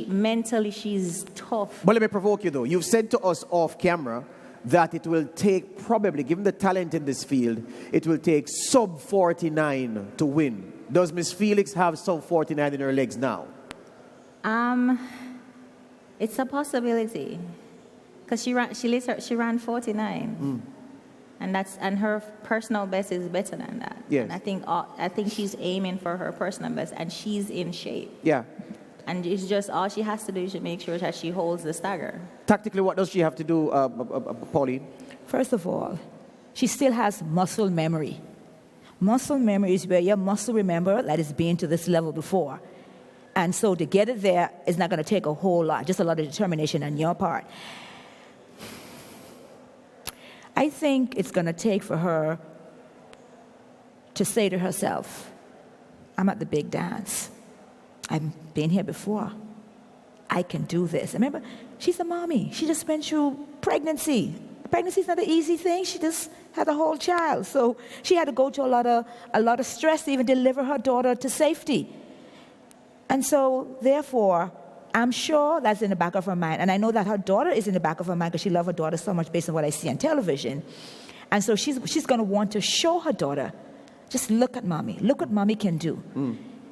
Mentally she's tough.
But let me provoke you though. You've said to us off camera that it will take, probably given the talent in this field, it will take sub 49 to win. Does Miss Felix have sub 49 in her legs now?
It's a possibility. Because she ran 49, and her personal best is better than that.
Yes.
And I think she's aiming for her personal best, and she's in shape.
Yeah.
And it's just all she has to do is to make sure that she holds the stagger.
Tactically, what does she have to do, Pauline?
First of all, she still has muscle memory. Muscle memory is where your muscle remember that it's been to this level before. And so to get it there is not going to take a whole lot, just a lot of determination on your part. I think it's going to take for her to say to herself, I'm at the big dance. I've been here before. I can do this. Remember, she's a mommy. She just went through pregnancy. Pregnancy is not an easy thing. She just had a whole child. So she had to go through a lot of stress to even deliver her daughter to safety. And so, therefore, I'm sure that's in the back of her mind. And I know that her daughter is in the back of her mind because she loves her daughter so much based on what I see on television. And so she's going to want to show her daughter, just look at mommy. Look what mommy can do.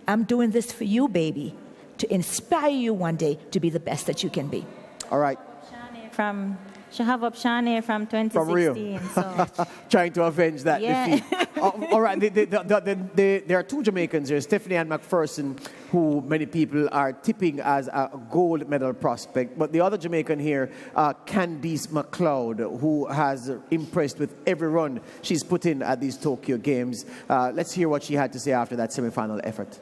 I'm doing this for you, baby, to inspire you one day to be the best that you can be.
All right.
She have up Shaunae from 2016. So.
Trying to avenge that defeat. All right. There are two Jamaicans here, Stephanie and McPherson, who many people are tipping as a gold medal prospect. But the other Jamaican here, Candice McLeod, who has impressed with every run she's put in at these Tokyo Games. Let's hear what she had to say after that semifinal effort.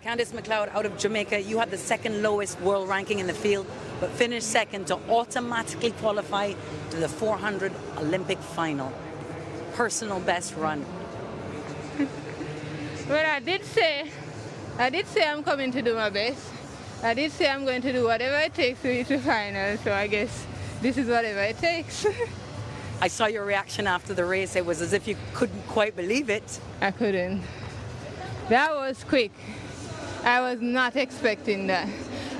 Candice McLeod out of Jamaica, you had the second lowest world ranking in the field, but finished second to automatically qualify to the 400 Olympic final. Personal best run.
Well, I did say I'm coming to do my best. I did say I'm going to do whatever it takes to reach the final, so I guess this is whatever it takes.
I saw your reaction after the race. It was as if you couldn't quite believe it.
I couldn't. That was quick. I was not expecting that.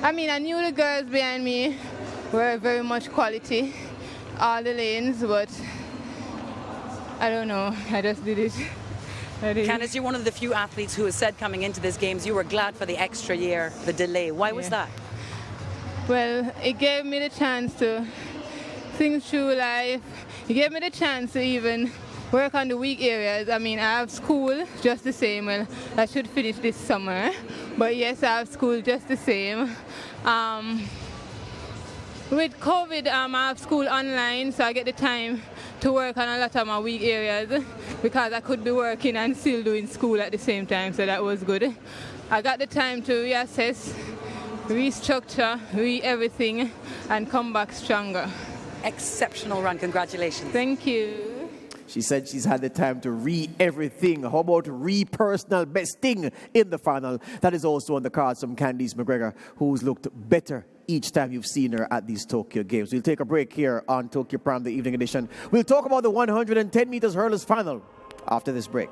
I mean, I knew the girls behind me were very much quality, all the lanes, but I don't know. I just did it.
Candice, you're one of the few athletes who has said coming into this games you were glad for the extra year, the delay. Why was that?
Well, it gave me the chance to think through life. It gave me the chance to even work on the weak areas. I mean, I have school just the same. Well, I should finish this summer. But yes, I have school just the same. With COVID, I have school online, so I get the time to work on a lot of my weak areas because I could be working and still doing school at the same time, so that was good. I got the time to reassess, restructure, everything, and come back stronger.
Exceptional run, congratulations.
Thank you.
She said she's had the time to everything. How about personal besting in the final? That is also on the cards from Candice McGregor, who's looked better each time you've seen her at these Tokyo Games. We'll take a break here on Tokyo Prime, the evening edition. We'll talk about the 110 meters hurlers final after this break.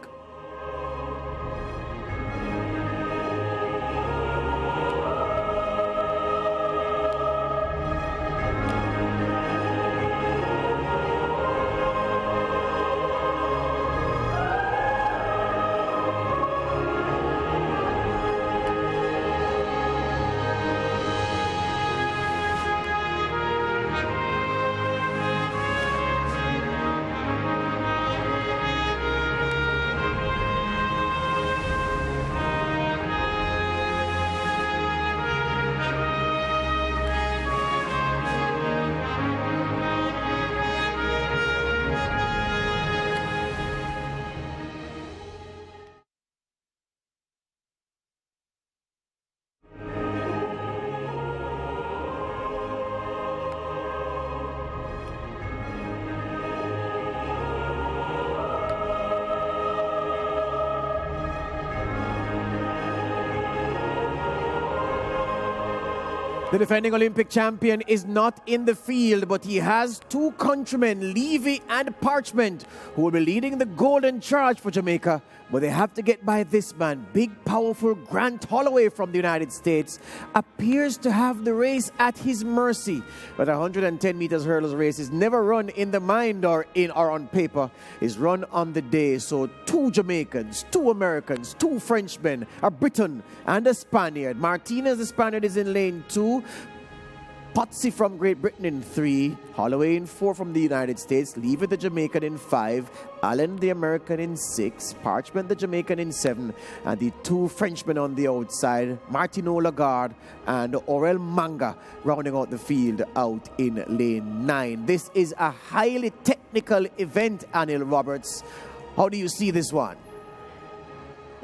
The defending Olympic champion is not in the field, but he has two countrymen, Levy and Parchment, who will be leading the golden charge for Jamaica. But they have to get by this man. Big, powerful Grant Holloway from the United States appears to have the race at his mercy. But a 110 meters hurdles race is never run in the mind or on paper. It's run on the day. So two Jamaicans, two Americans, two Frenchmen, a Briton and a Spaniard. Martinez, the Spaniard, is in lane 2. Potsy from Great Britain in 3, Holloway in 4 from the United States, Levy the Jamaican in 5, Allen the American in 6, Parchment the Jamaican in 7, and the two Frenchmen on the outside, Martineau Lagarde and Aurel Manga, rounding out the field out in lane 9. This is a highly technical event, Anil Roberts. How do you see this one?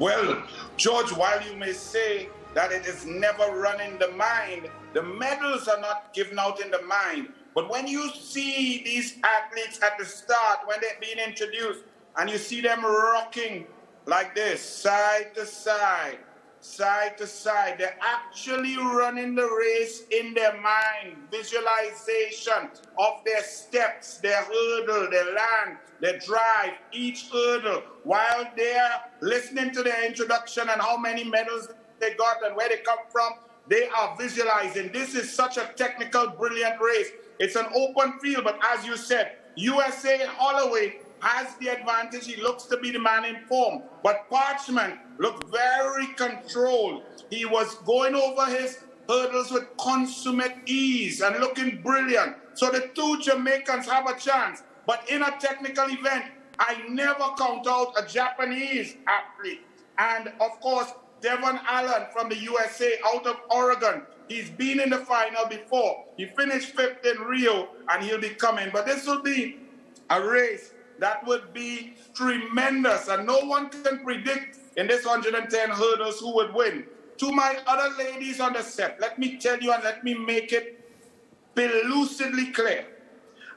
Well, George, while you may say that it is never run in the mind, the medals are not given out in the mind. But when you see these athletes at the start, when they're being introduced, and you see them rocking like this, side to side, side to side. They're actually running the race in their mind. Visualization of their steps, their hurdle, their land, their drive, each hurdle, while they're listening to their introduction and how many medals they got and where they come from. They are visualizing. This is such a technical, brilliant race. It's an open field, but as you said, USA Holloway has the advantage. He looks to be the man in form. But Parchment looked very controlled. He was going over his hurdles with consummate ease and looking brilliant. So the two Jamaicans have a chance. But in a technical event, I never count out a Japanese athlete. And of course, Devon Allen from the USA out of Oregon. He's been in the final before. He finished 5th in Rio, and he'll be coming. But this will be a race that would be tremendous, and no one can predict in this 110 hurdles who would win. To my other ladies on the set, let me tell you and let me make it lucidly clear.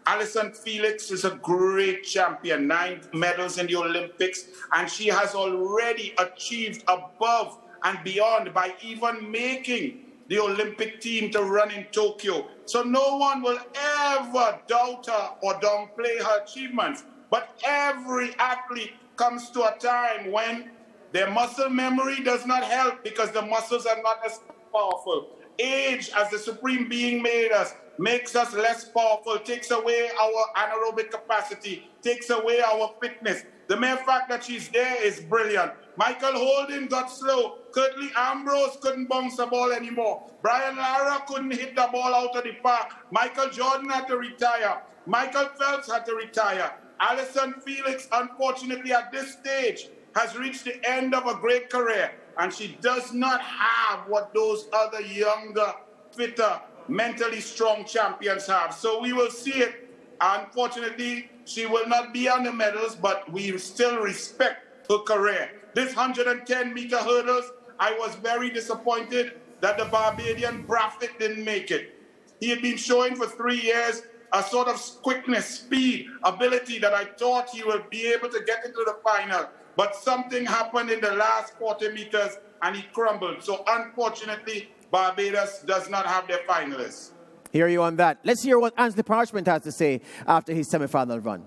Allyson Felix is a great champion, 9 medals in the Olympics, and she has already achieved above and beyond by even making the Olympic team to run in Tokyo. So no one will ever doubt her or downplay her achievements. But every athlete comes to a time when their muscle memory does not help because the muscles are not as powerful. Age, as the supreme being made us, makes us less powerful, takes away our anaerobic capacity, takes away our fitness. The mere fact that she's there is brilliant. Michael Holden got slow. Curtly Ambrose couldn't bounce the ball anymore. Brian Lara couldn't hit the ball out of the park. Michael Jordan had to retire. Michael Phelps had to retire. Allyson Felix, unfortunately at this stage, has reached the end of a great career. And she does not have what those other younger, fitter, mentally strong champions have. So we will see it. Unfortunately, she will not be on the medals, but we still respect her career. This 110-meter hurdles, I was very disappointed that the Barbadian Braffett didn't make it. He had been showing for 3 years a sort of quickness, speed, ability that I thought he would be able to get into the final. But something happened in the last 40 meters and he crumbled. So unfortunately, Barbados does not have their finalists.
Hear you on that. Let's hear what Anthony Parchment has to say after his semi-final run.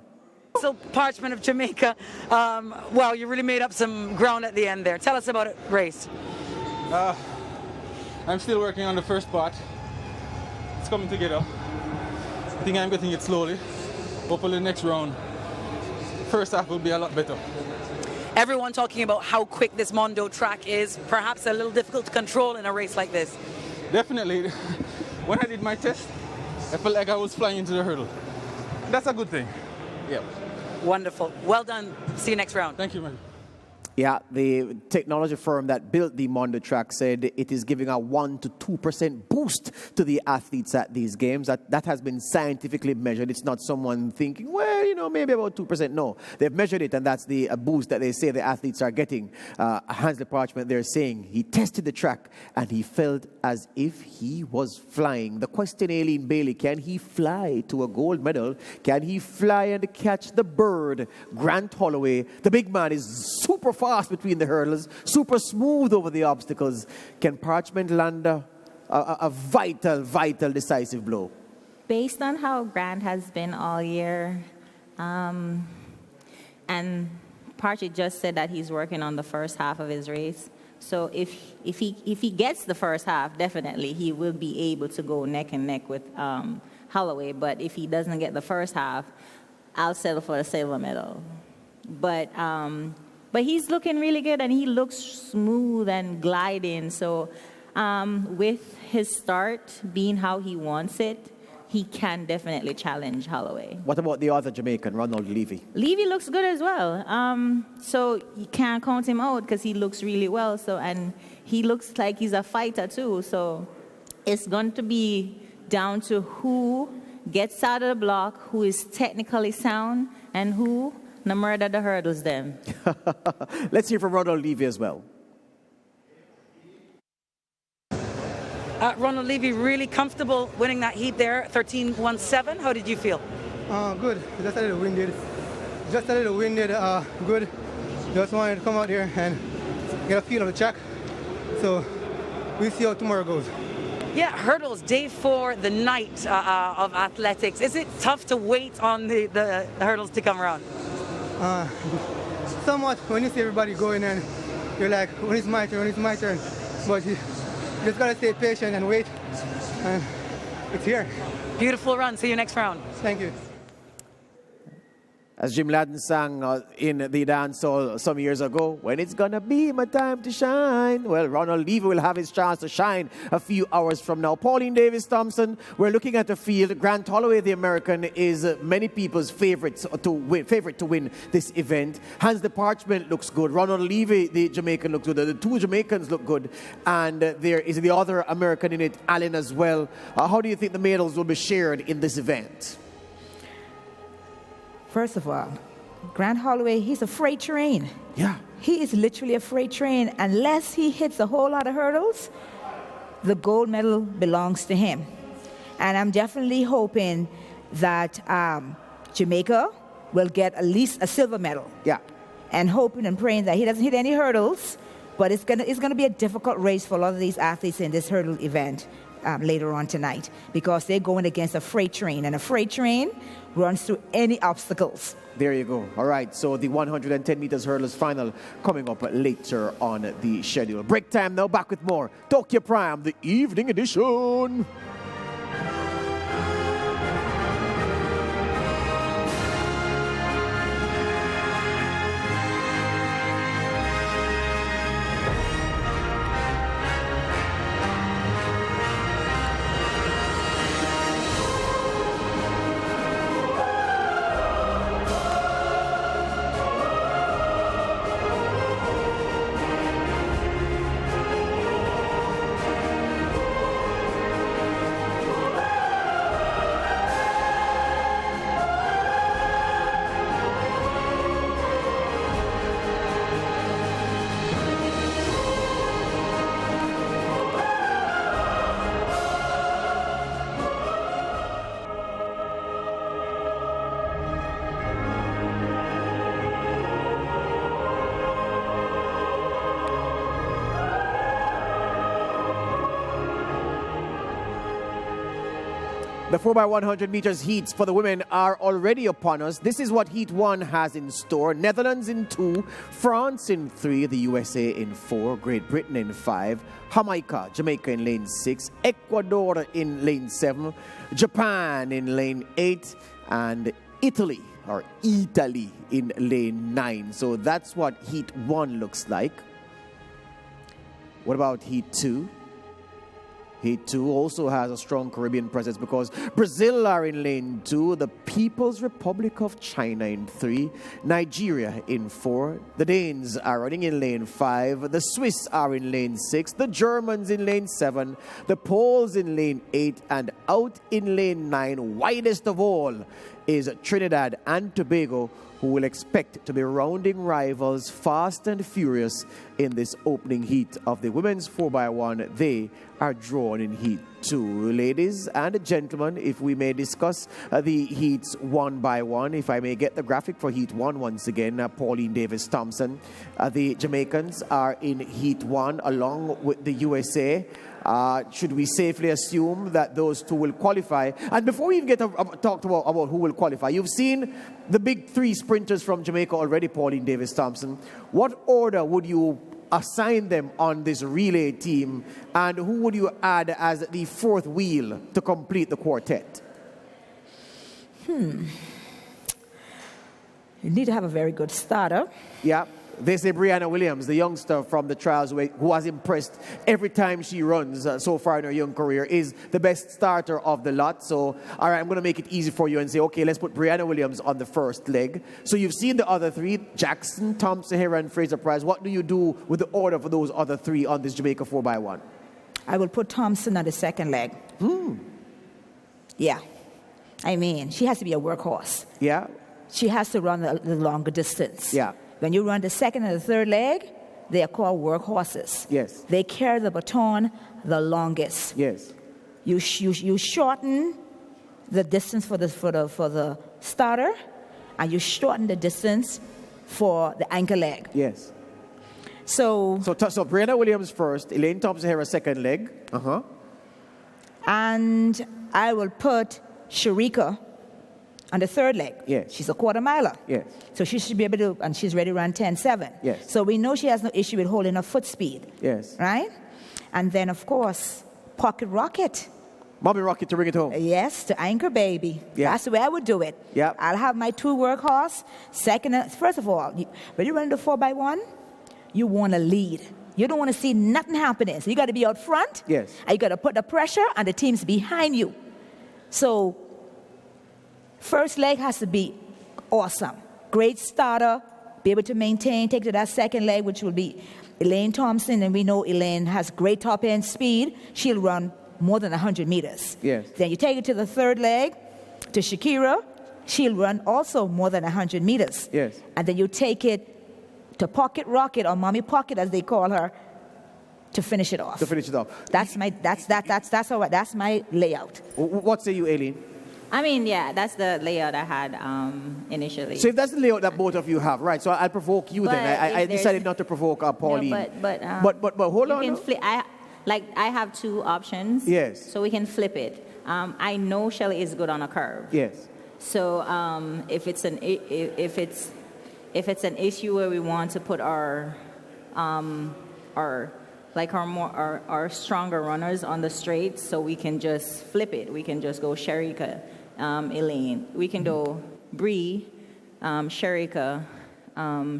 So Parchment of Jamaica, well, you really made up some ground at the end there. Tell us about it, race.
I'm still working on the first part. It's coming together. I think I'm getting it slowly. Hopefully next round, first half will be a lot better.
Everyone talking about how quick this Mondo track is, perhaps a little difficult to control in a race like this.
Definitely. When I did my test, I felt like I was flying into the hurdle. That's a good thing. Yeah.
Wonderful. Well done. See you next round.
Thank you, man.
Yeah, the technology firm that built the Mondo track said it is giving a 1 to 2% boost to the athletes at these games. That has been scientifically measured. It's not someone thinking, well, you know, maybe about 2%. No, they've measured it, and that's the boost that they say the athletes are getting. Hansley Parchment, they're saying he tested the track, and he felt as if he was flying. The question, Aileen Bailey, can he fly to a gold medal? Can he fly and catch the bird? Grant Holloway, the big man, is super fast between the hurdles, super smooth over the obstacles. Can Parchment land a vital, decisive blow?
Based on how Grant has been all year, and Parchment just said that he's working on the first half of his race. So if he gets the first half, definitely he will be able to go neck and neck with Holloway. But if he doesn't get the first half, I'll settle for a silver medal. But he's looking really good, and he looks smooth and gliding. So with his start being how he wants it, he can definitely challenge Holloway.
What about the other Jamaican, Ronald Levy?
Levy looks good as well. So you can't count him out because he looks really well. So, and he looks like he's a fighter too. So it's going to be down to who gets out of the block, who is technically sound, and who no murder the hurdles then.
Let's hear from Ronald Levy as well.
Ronald Levy, really comfortable winning that heat there, 13.17. How did you feel?
Good. Just a little winded. Good. Just wanted to come out here and get a feel of the track. So we'll see how tomorrow goes.
Yeah, hurdles, day 4, the night of athletics. Is it tough to wait on the hurdles to come around?
Somewhat, when you see everybody going and you're like, when it's my turn, when it's my turn. But you just gotta stay patient and wait, and it's here.
Beautiful run, see you next round.
Thank you.
As Jim Ladden sang in the dance hall some years ago, when it's gonna be my time to shine. Well, Ronald Levy will have his chance to shine a few hours from now. Pauline Davis-Thompson, we're looking at the field. Grant Holloway, the American, is many people's favorite to win this event. Hans de Parchment looks good. Ronald Levy, the Jamaican, looks good. The two Jamaicans look good. And there is the other American in it, Allen, as well. How do you think the medals will be shared in this event?
First of all, Grant Holloway, he's a freight train.
Yeah.
He is literally a freight train. Unless he hits a whole lot of hurdles, the gold medal belongs to him. And I'm definitely hoping that Jamaica will get at least a silver medal.
Yeah.
And hoping and praying that he doesn't hit any hurdles, but it's gonna be a difficult race for a lot of these athletes in this hurdle event later on tonight, because they're going against a freight train, and a freight train runs through any obstacles.
There you go. All right, so the 110 meters hurdles final coming up later on the schedule. Break time now, back with more Tokyo Prime, the evening edition. The 4x100 meters heats for the women are already upon us. This is what Heat 1 has in store. Netherlands in 2, France in 3, the USA in 4, Great Britain in 5, Jamaica in lane 6, Ecuador in lane 7, Japan in lane 8, and Italy in lane 9. So that's what Heat 1 looks like. What about Heat 2? Heat 2 also has a strong Caribbean presence because Brazil are in lane 2, the People's Republic of China in 3, Nigeria in 4, the Danes are running in lane 5, the Swiss are in lane 6, the Germans in lane 7, the Poles in lane 8, and out in lane 9, widest of all, is Trinidad and Tobago, who will expect to be rounding rivals fast and furious in this opening heat of the women's 4x1. They are drawn in Heat 2. Ladies and gentlemen, if we may discuss the heats one by one, if I may get the graphic for Heat 1 once again, Pauline Davis-Thompson. The Jamaicans are in Heat 1 along with the USA. Should we safely assume that those two will qualify? And before we even get talked about who will qualify, you've seen the big three sprinters from Jamaica already, Pauline Davis-Thompson. What order would you assign them on this relay team, and who would you add as the fourth wheel to complete the quartet?
You need to have a very good starter.
Yeah. They say Brianna Williams, the youngster from the trials who has impressed every time she runs so far in her young career, is the best starter of the lot. So, all right, I'm going to make it easy for you and say, okay, let's put Brianna Williams on the first leg. So you've seen the other three, Jackson, Tom Sahara, and Fraser Price. What do you do with the order for those other three on this Jamaica 4x1?
I will put Thompson on the second leg. Yeah. I mean, she has to be a workhorse.
Yeah.
She has to run the longer distance.
Yeah.
When you run the second and the third leg, they are called workhorses.
Yes.
They carry the baton the longest.
Yes.
You shorten the distance for the starter, and you shorten the distance for the anchor leg.
Yes.
So
Brianna Williams first, Elaine Thompson-Herah second leg.
And I will put Sharika on the third leg.
Yes.
She's a quarter miler.
Yes.
So she should be able to, and she's ready to run 10.7.
Yes.
So we know she has no issue with holding her foot speed.
Yes.
Right? And then, of course, Pocket Rocket.
Mommy Rocket to bring it home.
Yes, to anchor baby.
Yeah.
That's the way I would do it.
Yeah.
I'll have my 2 workhorse. First of all, when you run the 4x1, you want to lead. You don't want to see nothing happening. So you got to be out front.
Yes.
And you got to put the pressure on the teams behind you. So first leg has to be awesome. Great starter. Be able to maintain, take to that second leg, which will be Elaine Thompson. And we know Elaine has great top end speed. She'll run more than 100 meters.
Yes.
Then you take it to the third leg, to Shakira. She'll run also more than 100 meters.
Yes.
And then you take it to Pocket Rocket, or Mommy Pocket as they call her, to finish it off. That's my layout.
What say you, Aileen?
I mean, yeah, that's the layout I had initially.
So if that's the layout that both of you have, right? So I'll provoke you then. I decided not to provoke Pauline.
No,
but hold on.
You can I have 2 options.
Yes.
So we can flip it. I know Shelly is good on a curve.
Yes.
So if it's an issue where we want to put our stronger runners on the straight, so we can just flip it. We can just go Sharika, Elaine. We can go Bree, Sharika,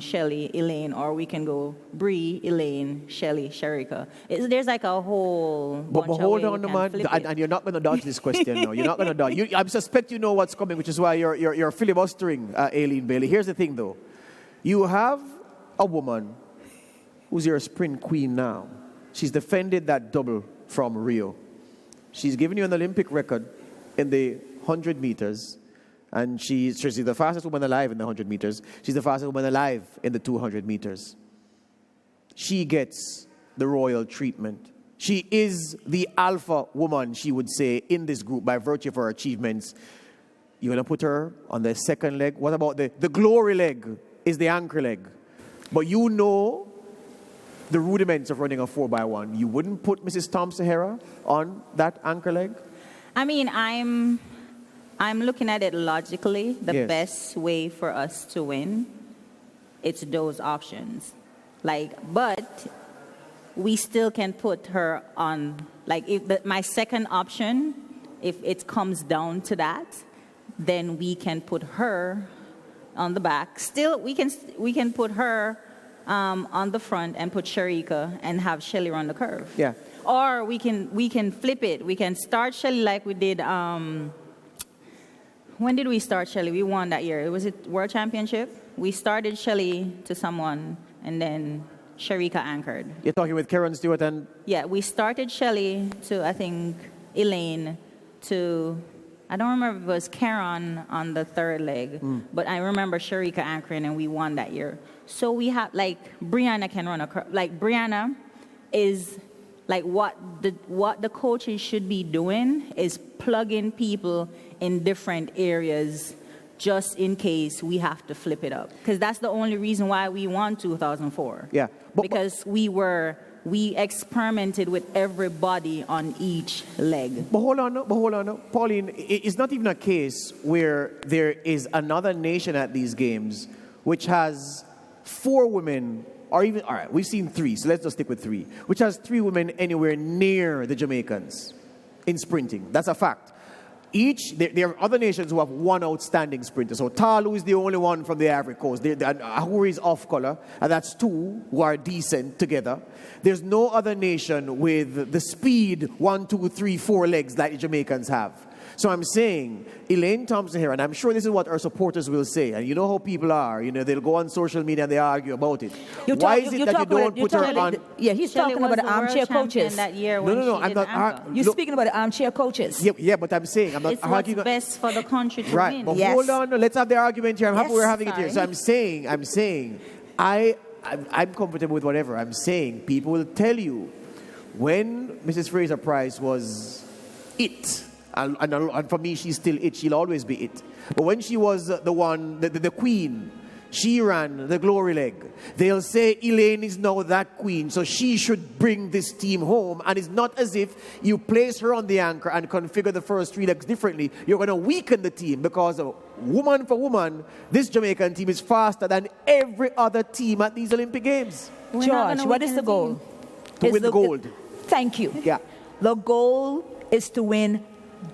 Shelly, Elaine, or we can go Bree, Elaine, Shelly, Sharika. There's like a whole bunch
but hold on, man, and you're not going to dodge this question. No, you're not going to dodge. I suspect you know what's coming, which is why you're filibustering, Aileen Bailey. Here's the thing, though. You have a woman who's your sprint queen now. She's defended that double from Rio. She's given you an Olympic record in the 100 meters. And she's the fastest woman alive in the 100 meters. She's the fastest woman alive in the 200 meters. She gets the royal treatment. She is the alpha woman, she would say, in this group by virtue of her achievements. You're going to put her on the second leg. What about the glory leg is the anchor leg. But you know the rudiments of running a 4x1. You wouldn't put Mrs. Thompson-Herah on that anchor leg?
I mean, I'm looking at it logically. The best way for us to win, it's those options. But we still can put her on, my second option, if it comes down to that, then we can put her on the back. Still, we can put her on the front and put Sharika and have Shelly run the curve.
Yeah.
Or we can flip it. We can start Shelly like we did. When did we start Shelly? We won that year. Was it World Championship? We started Shelly to someone, and then Sharika anchored.
You're talking with Karen Stewart and...
Yeah, we started Shelly to, I think, Elaine to... I don't remember if it was Karen on the third leg, but I remember Sharika anchoring, and we won that year. So we have, Brianna can run a curve. Brianna is... what the coaches should be doing is plugging people in different areas just in case we have to flip it up. Because that's the only reason why we won 2004.
Yeah.
Because we experimented with everybody on each leg.
But hold on. Pauline, it's not even a case where there is another nation at these games which has 4 women. Or even, all right, we've seen 3, so let's just stick with 3, which has 3 women anywhere near the Jamaicans in sprinting. That's a fact. There are other nations who have 1 outstanding sprinter. So Talu is the only one from the Ivory Coast. Ahuri is off color, and that's 2 who are decent together. There's no other nation with the speed 1, 2, 3, 4 legs like the Jamaicans have. So I'm saying, Elaine Thompson-Herah, and I'm sure this is what our supporters will say, and you know how people are, they'll go on social media and they argue about it. Why is it that you don't put her on...
Yeah, he's talking about the armchair coaches.
That year
no, I'm not...
You're speaking about the armchair coaches.
Yeah, but I'm saying, I'm not arguing...
It's best for the country to
right,
win.
But hold on, let's have the argument here. I'm happy we're having it here. So I'm saying, I'm comfortable with whatever. I'm saying people will tell you when Mrs. Fraser-Price was it... And for me, she's still it. She'll always be it. But when she was the one, the queen, She ran the glory leg. They'll say Elaine is now that queen, so she should bring this team home. And it's not as if you place her on the anchor and configure the first 3 legs differently. You're going to weaken the team because woman for woman, this Jamaican team is faster than every other team at these Olympic Games.
George, what is the goal?
To win the gold.
Thank you.
Yeah.
The goal is to win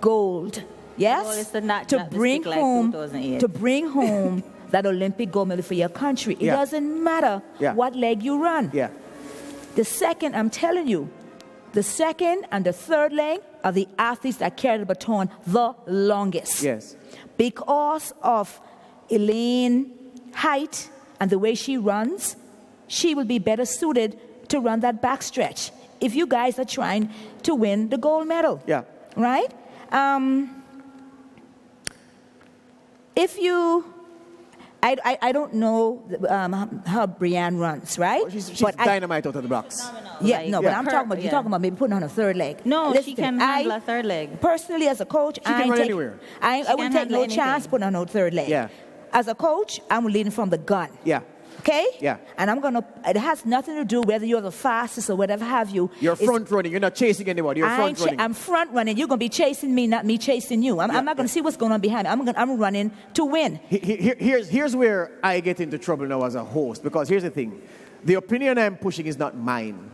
gold. Yes?
The goal is to not
bring
like
home
2008.
to bring home that Olympic gold medal for your country. It doesn't matter what leg you run.
Yeah.
The second, I'm telling you, the second and the third leg are the athletes that carry the baton the longest.
Yes.
Because of Elaine's height and the way she runs, she will be better suited to run that backstretch if you guys are trying to win the gold medal.
Yeah.
Right? If you... I don't know how Brianne runs, right?
She's dynamite out of the blocks.
Yeah, no, but I'm talking about, you're talking about maybe putting on a third leg.
No,
Listen,
she can handle a third leg.
Personally, as a coach,
can run anywhere.
I wouldn't take no chance putting on a third leg.
Yeah.
As a coach, I'm leading from the gun.
Yeah.
Okay?
Yeah.
And it has nothing to do whether you're the fastest or whatever have you.
You're front running. You're not chasing anybody. You're front running.
I'm front running. You're going to be chasing me, not me chasing you. I'm not going to see what's going on behind me. I'm running to win.
Here's where I get into trouble now as a host, because here's the thing. The opinion I'm pushing is not mine.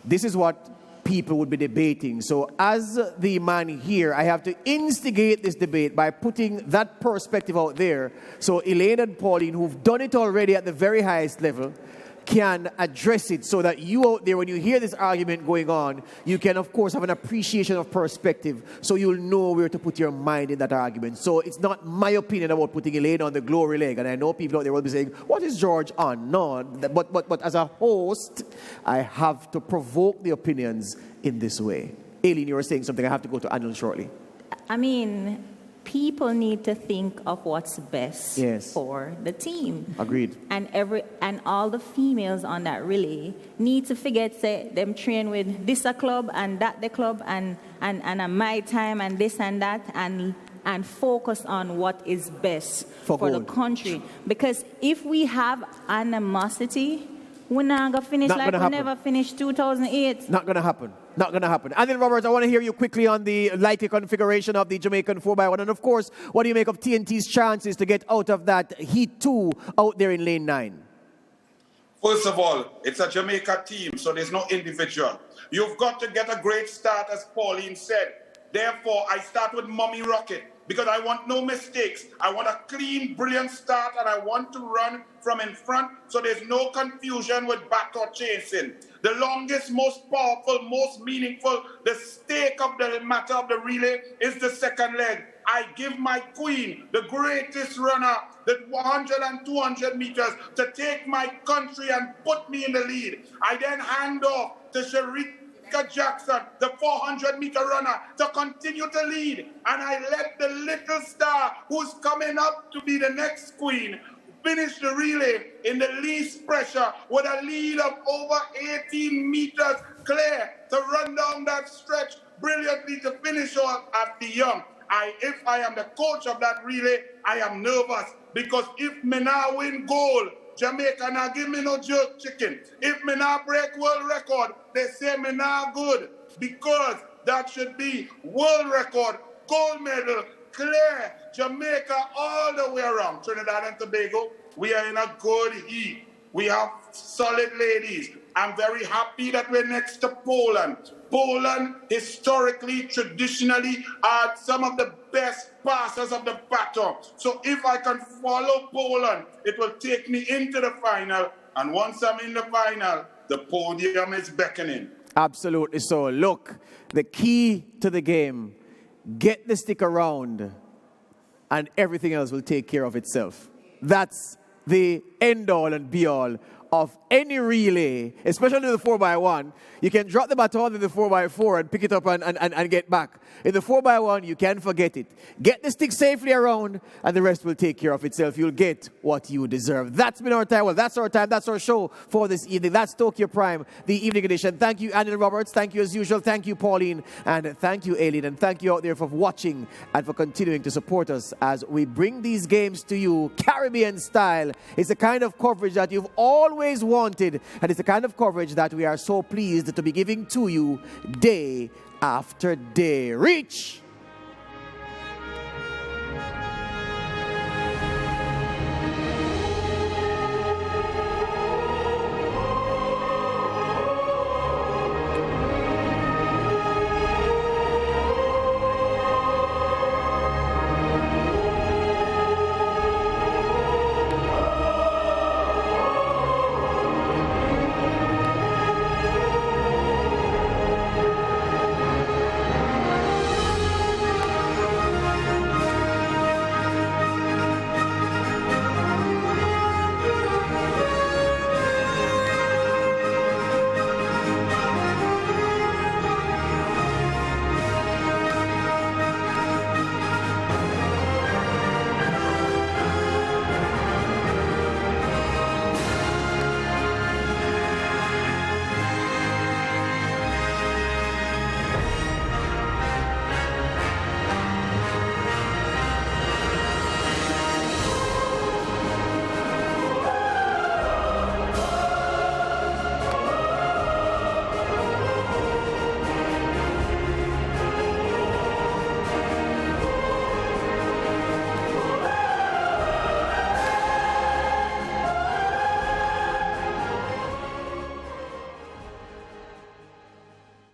This is what people would be debating. So as the man here, I have to instigate this debate by putting that perspective out there. So Elaine and Pauline, who've done it already at the very highest level, can address it so that you out there, when you hear this argument going on, you can, of course, have an appreciation of perspective so you'll know where to put your mind in that argument. So it's not my opinion about putting Elaine on the glory leg. And I know people out there will be saying, what is George on? No, but as a host, I have to provoke the opinions in this way. Aileen, you were saying something. I have to go to Anil shortly.
I mean, people need to think of what's best for the team.
Agreed.
And all the females on that relay need to forget, say, them train with this a club and that the club and a my time and this and that and focus on what is best for the country. Because if we have animosity, we're not going to finish like we never finished 2008.
Not going to happen. Not going to happen. And then, Roberts, I want to hear you quickly on the likely configuration of the Jamaican 4x1. And, of course, what do you make of TNT's chances to get out of that Heat 2 out there in Lane 9?
First of all, it's a Jamaica team, so there's no individual. You've got to get a great start, as Pauline said. Therefore, I start with Mummy Rocket because I want no mistakes. I want a clean, brilliant start, and I want to run from in front so there's no confusion with back or chasing. The longest, most powerful, most meaningful, the stake of the matter of the relay is the second leg. I give my queen, the greatest runner, the 100 and 200 meters, to take my country and put me in the lead. I then hand off to Sharika Jackson, the 400-meter runner, to continue to lead. And I let the little star who's coming up to be the next queen finish the relay in the least pressure with a lead of over 18 meters clear to run down that stretch brilliantly to finish off at the young. If I am the coach of that relay, I am nervous because if me now win gold, Jamaica now give me no jerk chicken. If me now break world record, they say me now good because that should be world record, gold medal, clear, Jamaica all the way around. Trinidad and Tobago, we are in a good heat. We have solid ladies. I'm very happy that we're next to Poland. Poland, historically, traditionally, are some of the best passers of the baton. So if I can follow Poland, it will take me into the final. And once I'm in the final, the podium is beckoning.
Absolutely so. Look, the key to the game, get the stick around, and everything else will take care of itself. That's the end-all and be-all of any relay, especially the 4x1, you can drop the baton in the 4x4 and pick it up and get back. In the 4x1, you can forget it. Get the stick safely around, and the rest will take care of itself. You'll get what you deserve. That's been our time. Well, that's our time. That's our show for this evening. That's Tokyo Prime, the evening edition. Thank you, Anil Roberts. Thank you, as usual. Thank you, Pauline. And thank you, Aileen. And thank you out there for watching and for continuing to support us as we bring these games to you Caribbean style. It's the kind of coverage that you've always wanted, and it's the kind of coverage that we are so pleased to be giving to you day after day. Reach!